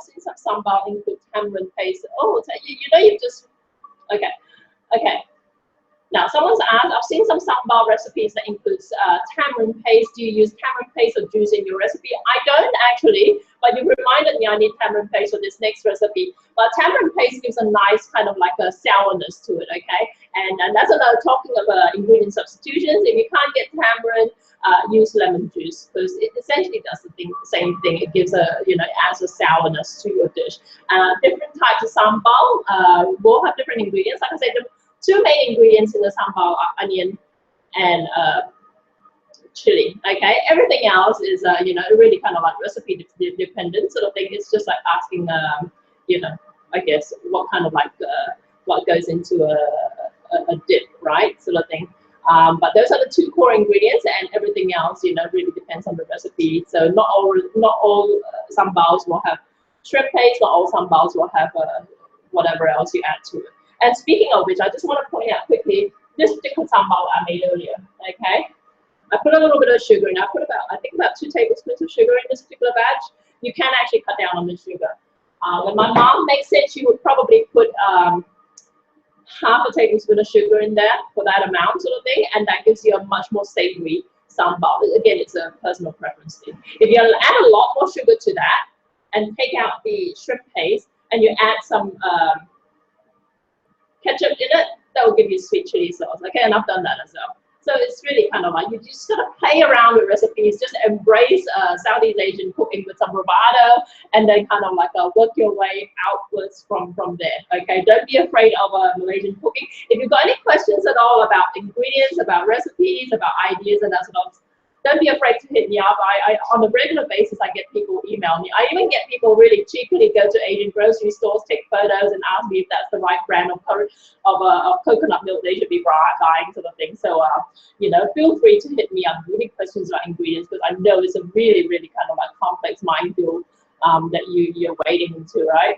Speaker 1: Since some sambal includes tamarind paste. Oh, you know, you just, okay. Okay. Now, someone's asked, I've seen some sambal recipes that includes tamarind paste. Do you use tamarind paste or juice in your recipe? I don't actually, but you reminded me I need tamarind paste for this next recipe. But tamarind paste gives a nice kind of like a sourness to it, okay? And that's another talking of ingredient substitutions. If you can't get tamarind, use lemon juice, because it essentially does the same thing. It gives a, you know, adds a sourness to your dish. Different types of sambal will have different ingredients. Like I said, the 2 main ingredients in the sambal are onion and chili. Okay, everything else is you know, really kind of like recipe dependent sort of thing. It's just like asking you know, I guess what kind of like what goes into a dip, right, sort of thing. But those are the 2 core ingredients, and everything else, you know, really depends on the recipe. So not all sambals will have shrimp paste. Not all sambals will have whatever else you add to it. And speaking of which, I just want to point out quickly this particular sambal I made earlier. Okay, I put a little bit of sugar in. I put I think about 2 tablespoons of sugar in this particular batch. You can actually cut down on the sugar. When my mom makes it, she would probably put half a tablespoon of sugar in there for that amount sort of thing, and that gives you a much more savory sambal. Again, it's a personal preference thing. If you add a lot more sugar to that and take out the shrimp paste and you add some ketchup in it, that will give you sweet chili sauce. Okay, and I've done that as well. So it's really kind of like, you just sort of play around with recipes, just embrace Southeast Asian cooking with some bravado, and then kind of like work your way outwards from there. Okay, don't be afraid of Malaysian cooking. If you've got any questions at all about ingredients, about recipes, about ideas, and that sort of, don't be afraid to hit me up. On a regular basis, I get people email me. I even get people really cheekily go to Asian grocery stores, take photos, and ask me if that's the right brand of coconut milk they should be buying, sort of thing. So, you know, feel free to hit me up with any questions about ingredients, because I know it's a really, really kind of like complex minefield that you're wading into, right?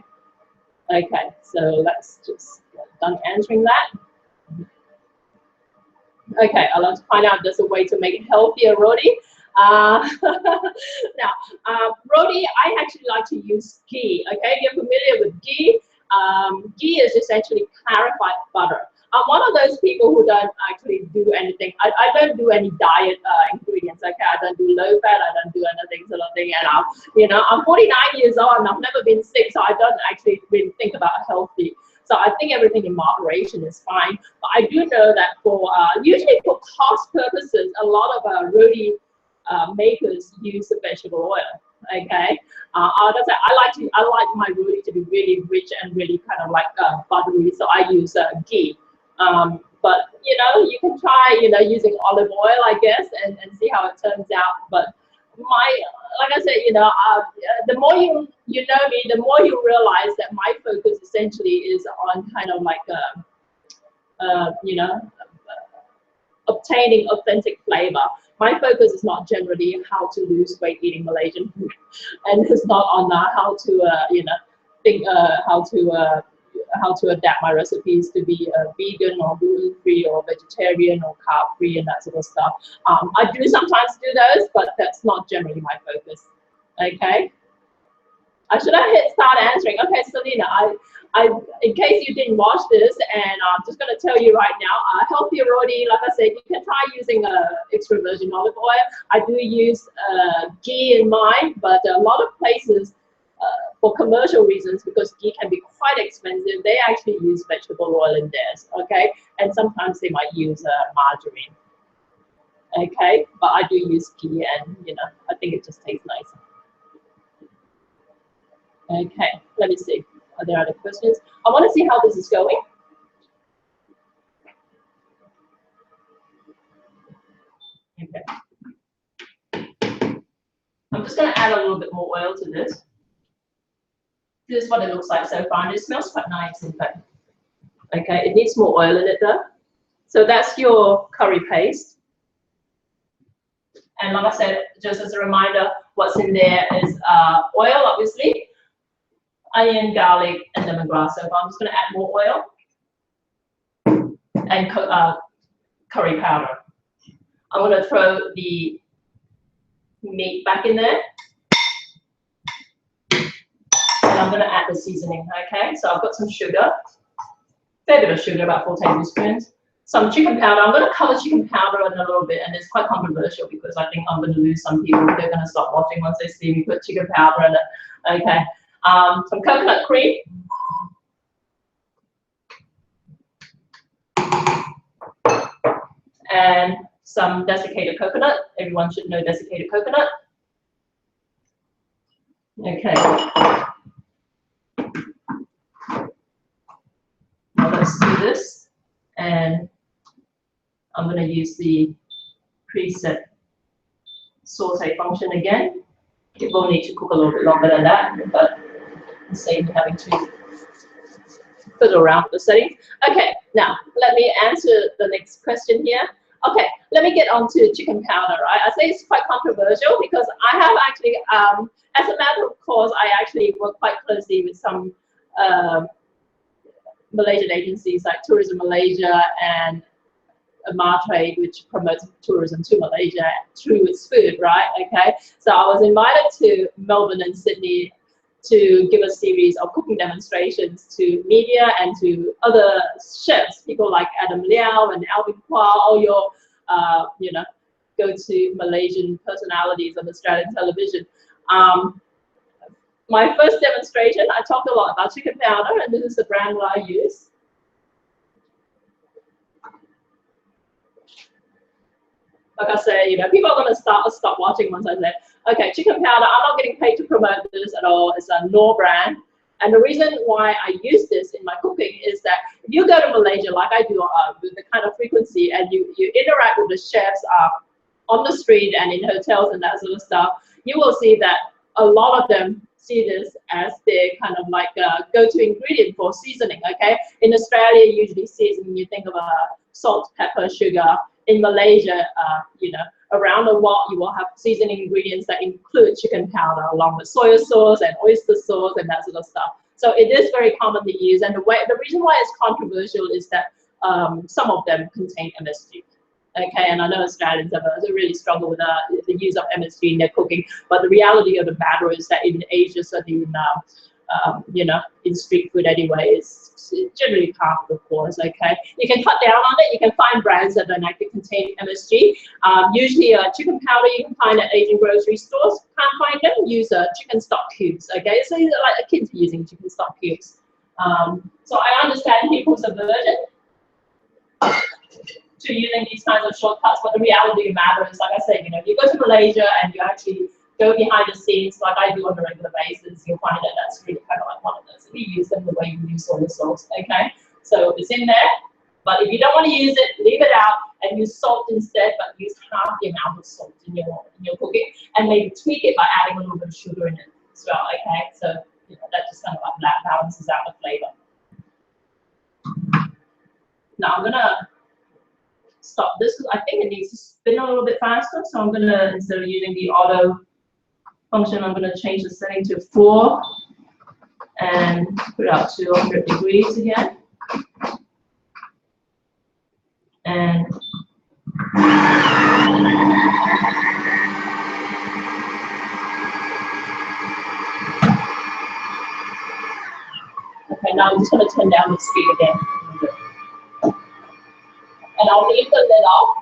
Speaker 1: Okay, so let's just done answering that. Okay, I'd like to find out if there's a way to make healthier roti. Now, roti, I actually like to use ghee. Okay, if you're familiar with ghee, ghee is essentially clarified butter. I'm one of those people who don't actually do anything. I don't do any diet ingredients. Okay, I don't do low fat. I don't do anything sort of thing. And you know, I'm 49 years old and I've never been sick, so I don't actually really think about healthy. So I think everything in moderation is fine. But I do know that for usually for cost purposes, a lot of roti makers use vegetable oil. Okay, I like my roti to be really rich and really kind of like buttery. So I use ghee. But you know, you can try, you know, using olive oil, I guess, and see how it turns out. But like I said, you know, the more you know me, the more you realize that my focus essentially is on kind of like you know, obtaining authentic flavor. My focus is not generally how to lose weight eating Malaysian food, and it's not on how to you know, think how to adapt my recipes to be vegan or gluten-free or vegetarian or carb-free and that sort of stuff. I do sometimes do those, but that's not generally my focus. Okay. I should have hit start answering. Okay, Selena, in case you didn't watch this, and I'm just going to tell you right now, healthier roti, like I said, you can try using extra virgin olive oil. I do use ghee in mine, but a lot of places, for commercial reasons, because ghee can be quite expensive, they actually use vegetable oil in theirs, okay? And sometimes they might use margarine, okay? But I do use ghee, and you know, I think it just tastes nice. Okay, let me see. Are there other questions? I want to see how this is going. Okay. I'm just going to add a little bit more oil to this. This is what it looks like so far, and it smells quite nice, in fact. Okay, it needs more oil in it though. So that's your curry paste. And like I said, just as a reminder, what's in there is oil, obviously, onion, garlic, and lemongrass. So I'm just going to add more oil and curry powder. I'm going to throw the meat back in there. And I'm going to add the seasoning, okay? So I've got some sugar, fair bit of sugar, about 4 tablespoons. Some chicken powder. I'm going to cover chicken powder in a little bit, and it's quite controversial because I think I'm going to lose some people. They're going to stop watching once they see me put chicken powder in it. Okay. Some coconut cream. And some desiccated coconut. Everyone should know desiccated coconut. Okay. Now let's do this. And I'm going to use the preset saute function again. It will need to cook a little bit longer than that, but save having to fiddle around with the settings. Okay, now let me answer the next question here. Okay, let me get on to chicken powder, right? I say it's quite controversial because I have actually, as a matter of course, I actually work quite closely with some Malaysian agencies like Tourism Malaysia and Trade, which promotes tourism to Malaysia through its food, right? Okay, so I was invited to Melbourne and Sydney to give a series of cooking demonstrations to media and to other chefs, people like Adam Liao and Alvin Kwa, all your, you know, go-to Malaysian personalities on Australian television. My first demonstration, I talked a lot about chicken powder, and this is the brand that I use. Like I say, you know, people are going to stop watching once I say, okay, chicken powder, I'm not getting paid to promote this at all. It's a Knorr brand. And the reason why I use this in my cooking is that if you go to Malaysia, like I do with the kind of frequency, and you interact with the chefs on the street and in hotels and that sort of stuff, you will see that a lot of them see this as their kind of like go-to ingredient for seasoning, okay? In Australia, you usually season, you think of salt, pepper, sugar. In Malaysia, you know, around the world, you will have seasoning ingredients that include chicken powder along with soy sauce and oyster sauce and that sort of stuff. So it is very commonly used, and the reason why it's controversial is that some of them contain MSG. Okay, and I know Australians have really struggle with the use of MSG in their cooking, but the reality of the matter is that in Asia, certainly in you know, in street food anyway, it's generally part of the course. Okay, you can cut down on it. You can find brands that don't actually contain MSG. Usually, chicken powder you can find at Asian grocery stores. Can't find them, use chicken stock cubes. Okay, so like kids using chicken stock cubes. So I understand people's aversion to using these kinds of shortcuts, but the reality of the matter is, like I said, you know, if you go to Malaysia and you actually go behind the scenes like I do on a regular basis, you'll find that that's really kind of like one of those. We use them the way you use soy sauce, okay? So it's in there, but if you don't want to use it, leave it out and use salt instead, but use half the amount of salt in your cooking, and maybe tweak it by adding a little bit of sugar in it as well, okay? So you know, that just kind of like balances out the flavor. Now I'm gonna stop this because I think it needs to spin a little bit faster. So I'm gonna, instead of using the auto function, I'm gonna change the setting to 4 and put it out to 100 degrees again. And just going to turn down the speed again. And I'll leave the lid off.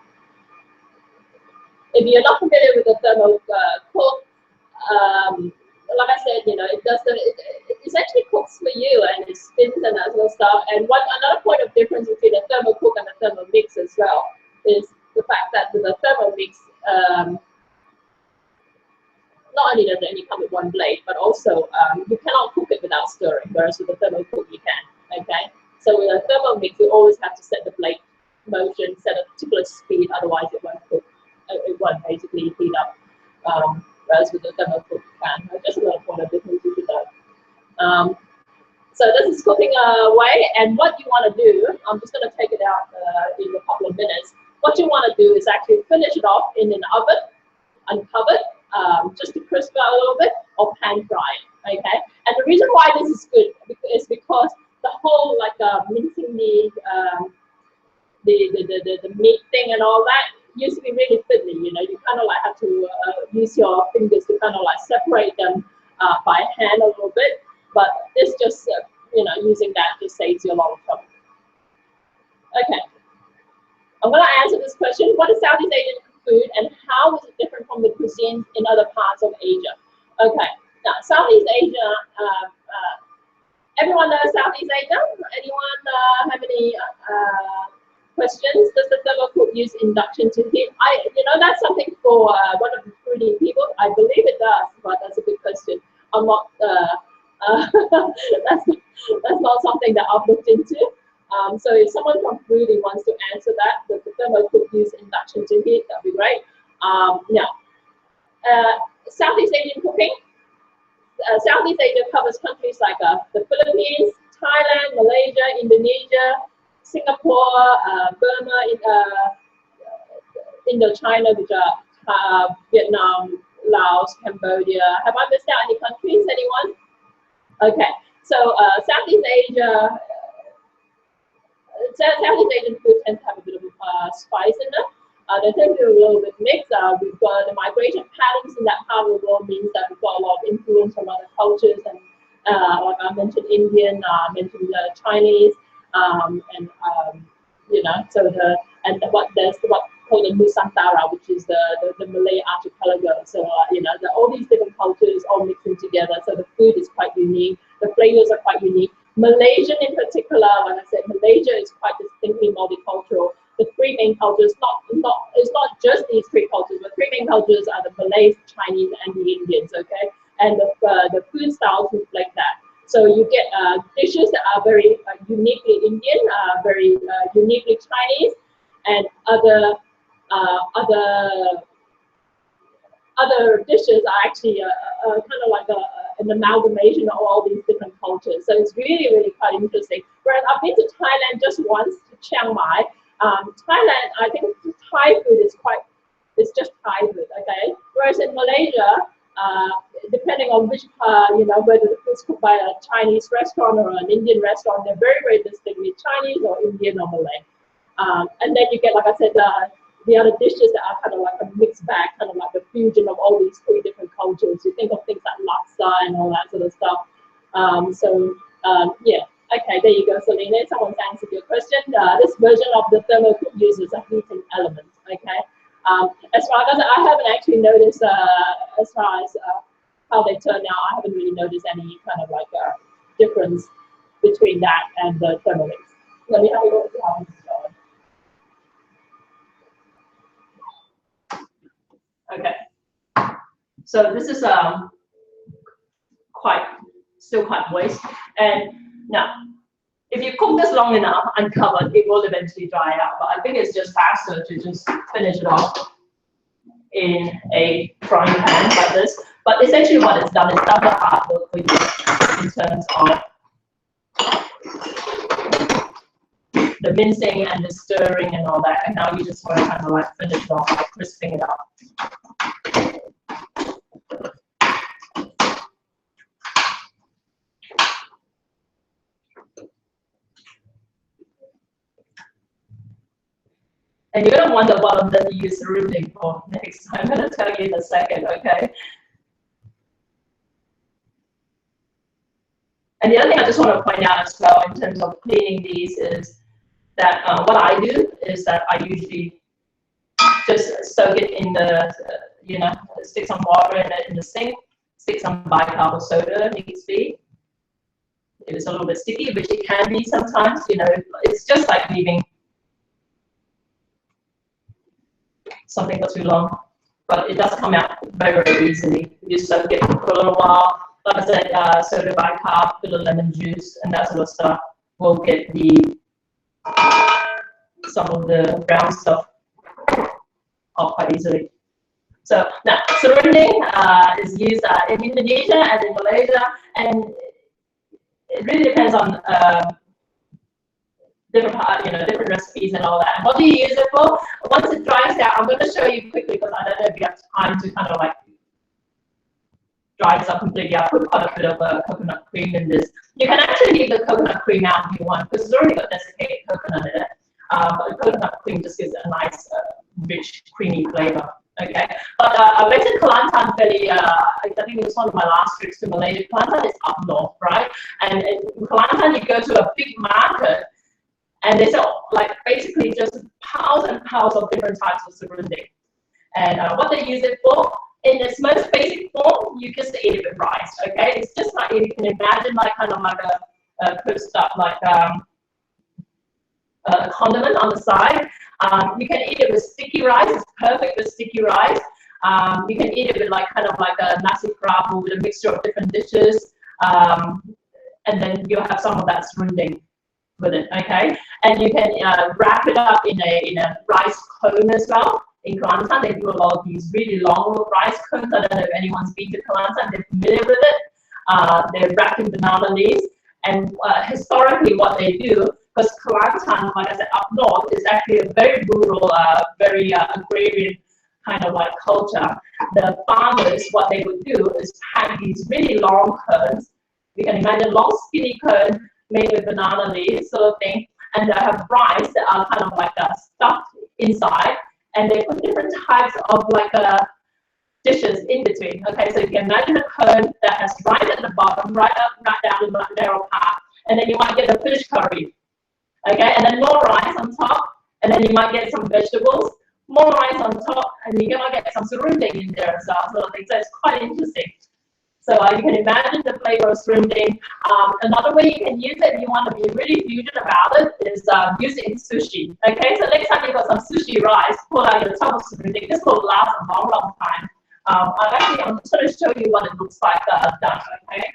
Speaker 1: If you're not familiar with the Thermocook, like I said, you know, it essentially cooks for you, and it spins and that sort of stuff. And another point of difference between the Thermocook and the Thermomix as well is the fact that with the Thermomix, not only does it only come with one blade, but also you cannot cook it without stirring, whereas with the Thermocook you can. Okay, so with a Thermomix you always have to set the blade motion, set a particular speed, otherwise it won't cook. It won't basically heat up. Whereas with the Thermocook pan, just a little point of difference you should know. So this is cooking away, and what you want to do, I'm just going to take it out in a couple of minutes. What you want to do is actually finish it off in an oven, uncovered, just to crisp it a little bit, or pan fry it. Okay, and the reason why this is good is because the whole mincing the meat thing and all that used to be really fiddly. You know, you kind of have to use your fingers to kind of separate them by hand a little bit. But this just, you know, using that just saves you a lot of trouble. Okay, I'm going to answer this question. What is Southeast Asian food, and how is it different from the cuisines in other parts of Asia? Okay, now Southeast Asia, everyone knows Southeast Asia? Anyone have any questions? Does the Thermocook use induction to heat? You know, that's something for one of the foodie people. I believe it does, but that's a good question. I'm not, that's not something that I've looked into. So if someone from foodie wants to answer that, does the Thermocook use induction to heat? That'd be great. Now, Southeast Asian cooking. Southeast Asia covers countries like the Philippines, Thailand, Malaysia, Indonesia, Singapore, Burma, Indochina, which are Vietnam, Laos, Cambodia. Have I missed out any countries? Anyone? Okay, so Southeast Asia, Southeast Asian food tends to have a bit of spice in them. They tend to be a little bit mixed. We've got the migration patterns in that part of the world means that we've got a lot of influence from other cultures, and like I mentioned, Indian, I mentioned Chinese, you know, so there's what called the Nusantara, which is the Malay archipelago. So you know, all these different cultures all mixing together. So the food is quite unique. The flavors are quite unique. Malaysian in particular, like I said, Malaysia is quite distinctly multicultural. The three main cultures, it's not just these three cultures, but three main cultures are the Malays, Chinese, and the Indians. Okay, and the food styles reflect that. So you get dishes that are very uniquely Indian, very uniquely Chinese, and other dishes are actually kind of like an amalgamation of all these different cultures. So it's really, really quite interesting. Whereas I've been to Thailand just once, to Chiang Mai. Thailand, I think Thai food it's just Thai food, okay? Whereas in Malaysia, depending on which, you know, whether the food's cooked by a Chinese restaurant or an Indian restaurant, they're very, very distinctly Chinese or Indian or Malay. And then you get, like I said, the other dishes that are kind of like a mixed bag, kind of like a fusion of all these three different cultures. You think of things like laksa and all that sort of stuff. Yeah, okay, there you go, Selena. Someone's answered your question. This version of the Thermocook uses a heating element, okay? As far as I haven't actually noticed, as far as how they turn out, I haven't really noticed any kind of like difference between that and the Thermomix. Let me have a look at how it's going. Okay, so this is still quite moist, and now if you cook this long enough uncovered, it will eventually dry out. But I think it's just faster to just finish it off in a frying pan like this. But essentially, what it's done is done the hard work for you in terms of the mincing and the stirring and all that, and now you just want to kind of like finish it off by crisping it up. And you're going to wonder what I'm going to use serunding for next. I'm going to tell you in a second, okay? And the other thing I just want to point out as well in terms of cleaning these is that what I do is that I usually just soak it in the, stick some water in the sink, stick some bicarb soda if needs be. If it's a little bit sticky, which it can be sometimes, it's just like leaving something for too long. But it does come out very, very easily. You just soak it for a little while. Like I said, soda bicarb, a little lemon juice, and that sort of stuff will get some of the brown stuff off quite easily. So now, serunding is used in Indonesia and in Malaysia, and it really depends on different recipes and all that. And what do you use it for? Once it dries out, I'm going to show you quickly because I don't know if you have time to kind of like dry this up completely. I put quite a bit of coconut cream in this. You can actually leave the coconut cream out if you want because it's already got desiccated coconut in it. But the coconut cream just gives it a nice, rich, creamy flavor. Okay, but I went to Kelantan fairly. I think it was one of my last trips to Malaysia. Kelantan is up north, right? And in Kelantan, you go to a big market, and they sell like basically just piles and piles of different types of serunding. And what they use it for, in its most basic form, you just eat it with rice. Okay, it's just like you can imagine, like kind of like a pursed up like a condiment on the side. You can eat it with sticky rice. It's perfect with sticky rice. You can eat it with like kind of like a nasi kerabu with a mixture of different dishes, and then you'll have some of that serunding with it. Okay, and you can wrap it up in a rice cone as well. In Kelantan, they do a lot of these really long rice cones. I don't know if anyone's been to Kelantan; they're familiar with it. They're wrapped in banana leaves, and historically, what they do. Because Kelantan, like I said, up north is actually a very rural, very agrarian kind of like culture. The farmers, what they would do is pack these really long cones. You can imagine long skinny cone made with banana leaves sort of thing. And they have rice that are kind of like stuffed inside. And they put different types of like dishes in between. Okay, so you can imagine a cone that has rice at the bottom, right down in the narrow part. And then you might get a fish curry. Okay, and then more rice on top, and then you might get some vegetables, more rice on top, and you might get some serunding in there as well. So it's quite interesting. So you can imagine the flavor of serunding. Another way you can use it if you want to be really fusion about it is use it in sushi. Okay, so next time you've got some sushi rice, pull out your tub of serunding. This will last a long, long time. I'm just going to show you what it looks like done. Okay.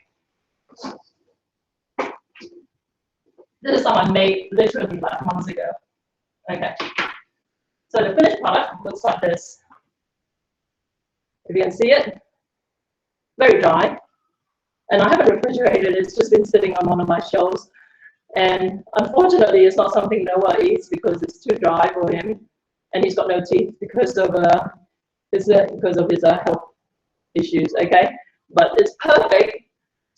Speaker 1: This is something I made literally like months ago. Okay. So the finished product looks like this. If you can see it, very dry. And I haven't refrigerated it, it's just been sitting on one of my shelves. And unfortunately, it's not something Noah eats because it's too dry for him. And he's got no teeth because of his health issues, okay? But it's perfect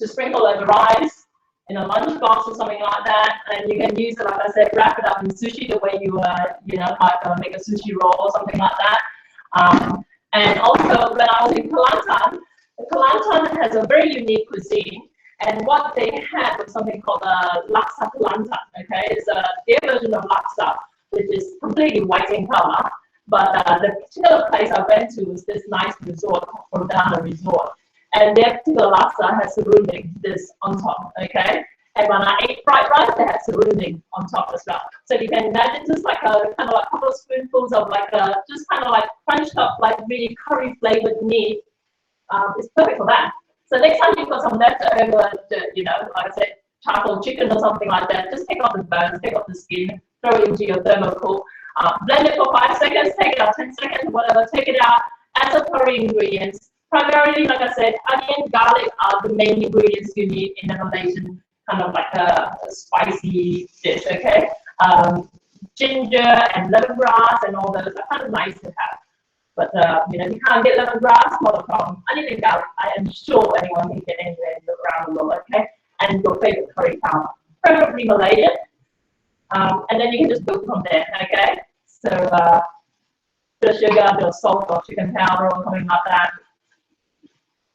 Speaker 1: to sprinkle over rice, in a lunchbox or something like that, and you can use it, like I said, wrap it up in sushi the way you might make a sushi roll or something like that. And also, when I was in Kelantan has a very unique cuisine, and what they had was something called Laksa Kelantan. Okay, it's their version of laksa, which is completely white in color. But the particular place I went to was this nice resort called Froothie Resort. And their particular laksa has serunding this on top, okay? And when I ate fried rice, they had serunding on top as well. So you can imagine just like a kind of like a couple of spoonfuls of like just kind of like crunched up like really curry flavored meat. It's perfect for that. So next time you've got some leftover, like I said, charcoal chicken or something like that, just take off the bones, take off the skin, throw it into your Thermocook, blend it for 5 seconds, take it out 10 seconds, whatever, take it out, add some curry ingredients. Primarily, like I said, onion, garlic are the main ingredients you need in a Malaysian kind of like a spicy dish, okay? Ginger and lemongrass and all those are kind of nice to have. But, if you can't get lemongrass, not a problem. Onion and garlic, I am sure anyone can get anywhere around the world, okay? And your favorite curry powder, preferably Malaysian. And then you can just build from there, okay? So, bit of sugar, bit of salt or chicken powder or something like that.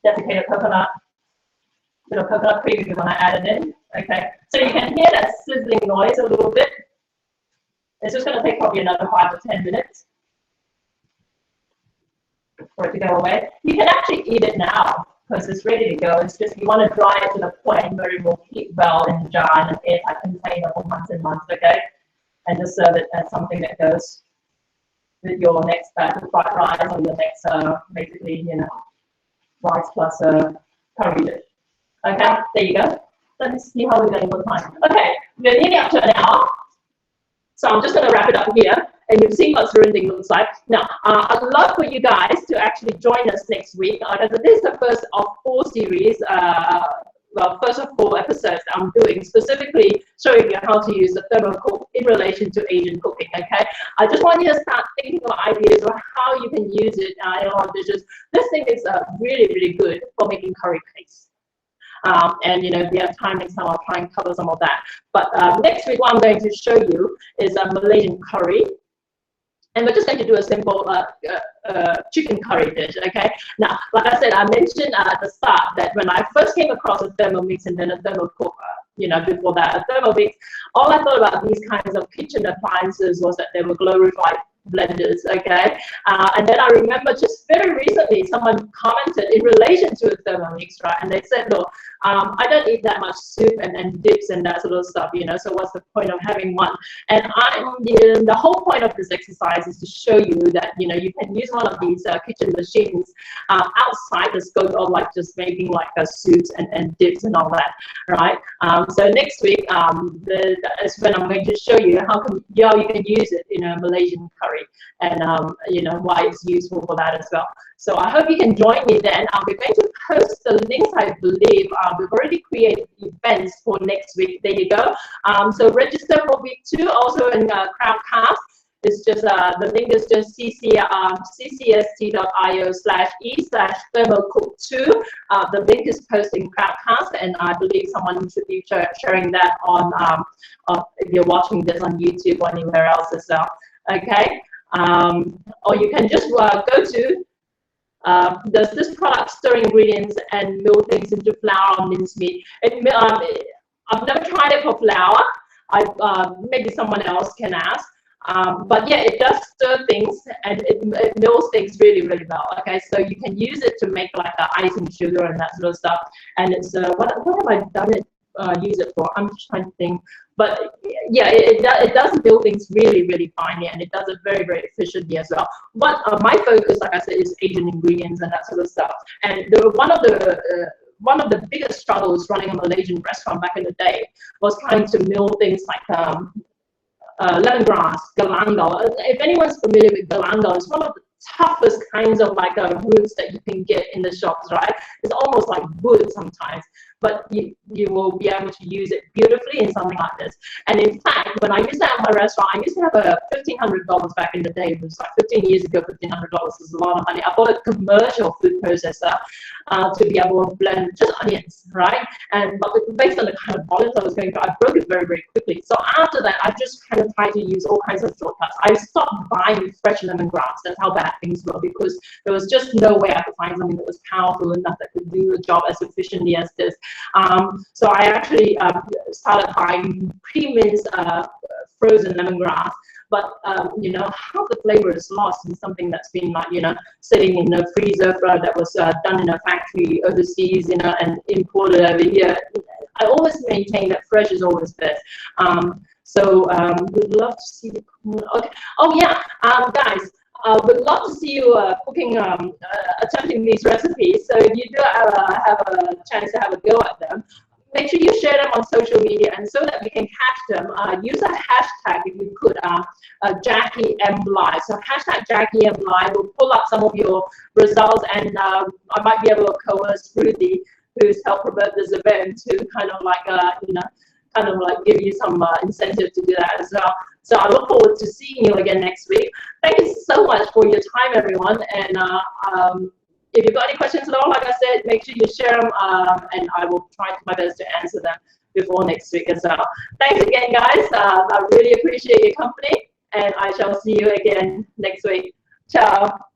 Speaker 1: Desiccated coconut, bit of coconut cream if you want to add it in. Okay, so you can hear that sizzling noise a little bit. It's just going to take probably another 5 to 10 minutes for it to go away. You can actually eat it now because it's ready to go. It's just you want to dry it to the point where it will keep well in the jar and an airtight container for months and months, okay? And just serve it as something that goes with your next batch of fried rice or your next, basically, you know, rice plus a curry dish. Okay, there you go. Let's see how we're going for time. Okay, we're nearly up to an hour. So I'm just going to wrap it up here. And you've seen what serunding looks like. Now, I'd love for you guys to actually join us next week. Because this is the first of 4 series, well, first of 4 episodes that I'm doing, specifically showing you how to use the Thermocook in relation to Asian cooking, okay? I just want you to start thinking of ideas of how you can use it in a lot of dishes. This thing is really, really good for making curry paste. And you know, if we have time next time, I'll try and cover some of that. But next week, what I'm going to show you is a Malaysian curry. And we're just going to do a simple chicken curry dish, okay? Now, like I said, I mentioned at the start that when I first came across a Thermomix and then a Thermocook, you know, before that, a Thermomix, all I thought about these kinds of kitchen appliances was that they were glorified blenders, okay? And then I remember just very recently, someone commented in relation to a Thermomix, right? And they said, look, I don't eat that much soup and dips and that sort of stuff, you know, so what's the point of having one? And the whole point of this exercise is to show you that, you know, you can use one of these kitchen machines outside the scope of like just making like soups and dips and all that, right? So next week is when I'm going to show you how you can use it in a Malaysian curry and, you know, why it's useful for that as well. So I hope you can join me then. We're going to post the links, I believe. We've already created events for next week. There you go. So register for week 2, also in Crowdcast. It's just the link is just ccsc.io/e/thermocook2. The link is posted in Crowdcast, and I believe someone should be sharing that on if you're watching this on YouTube or anywhere else as well. Okay, or you can just go to does this product stir ingredients and mill things into flour or mincemeat? I've never tried it for flour. Maybe someone else can ask. But yeah, it does stir things and it mills things really, really well. Okay, so you can use it to make like icing sugar and that sort of stuff. And it's what have I done it? Use it for? I'm just trying to think. But yeah, it does build things really, really finely, and it does it very, very efficiently as well. But my focus, like I said, is Asian ingredients and that sort of stuff. And one of the biggest struggles running a Malaysian restaurant back in the day was trying to mill things like lemongrass, galangal. If anyone's familiar with galangal, it's one of the toughest kinds of like roots that you can get in the shops, right? It's almost like wood sometimes, but you will be able to use it beautifully in something like this. And in fact, when I used to have my restaurant, I used to have a $1,500 back in the day. It was like 15 years ago. $1,500 is a lot of money. I bought a commercial food processor to be able to blend just onions, right? And but based on the kind of volumes I was going through, I broke it very, very quickly. So after that, I just kind of tried to use all kinds of shortcuts. I stopped buying fresh lemongrass. That's how bad things were, because there was just no way I could find something that was powerful enough that could do the job as efficiently as this. So I actually started buying pre-minced frozen lemongrass. But you know, half the flavor is lost in something that's been like, you know, sitting in a freezer that was done in a factory overseas, you know, and imported over here. I always maintain that fresh is always best. So we'd love to see the okay. Oh yeah, guys. We'd love to see you cooking, attempting these recipes. So if you do have a chance to have a go at them, make sure you share them on social media, and so that we can catch them, use a hashtag if you could, Jackie M Live. So hashtag Jackie M Live will pull up some of your results, and I might be able to coerce Froothie, who's helped promote this event, to kind of like, you know, kind of like give you some incentive to do that as well. So I look forward to seeing you again next week. Thank you so much for your time, everyone. And if you've got any questions at all, like I said, make sure you share them, and I will try my best to answer them before next week as well. Thanks again, guys. I really appreciate your company, and I shall see you again next week. Ciao.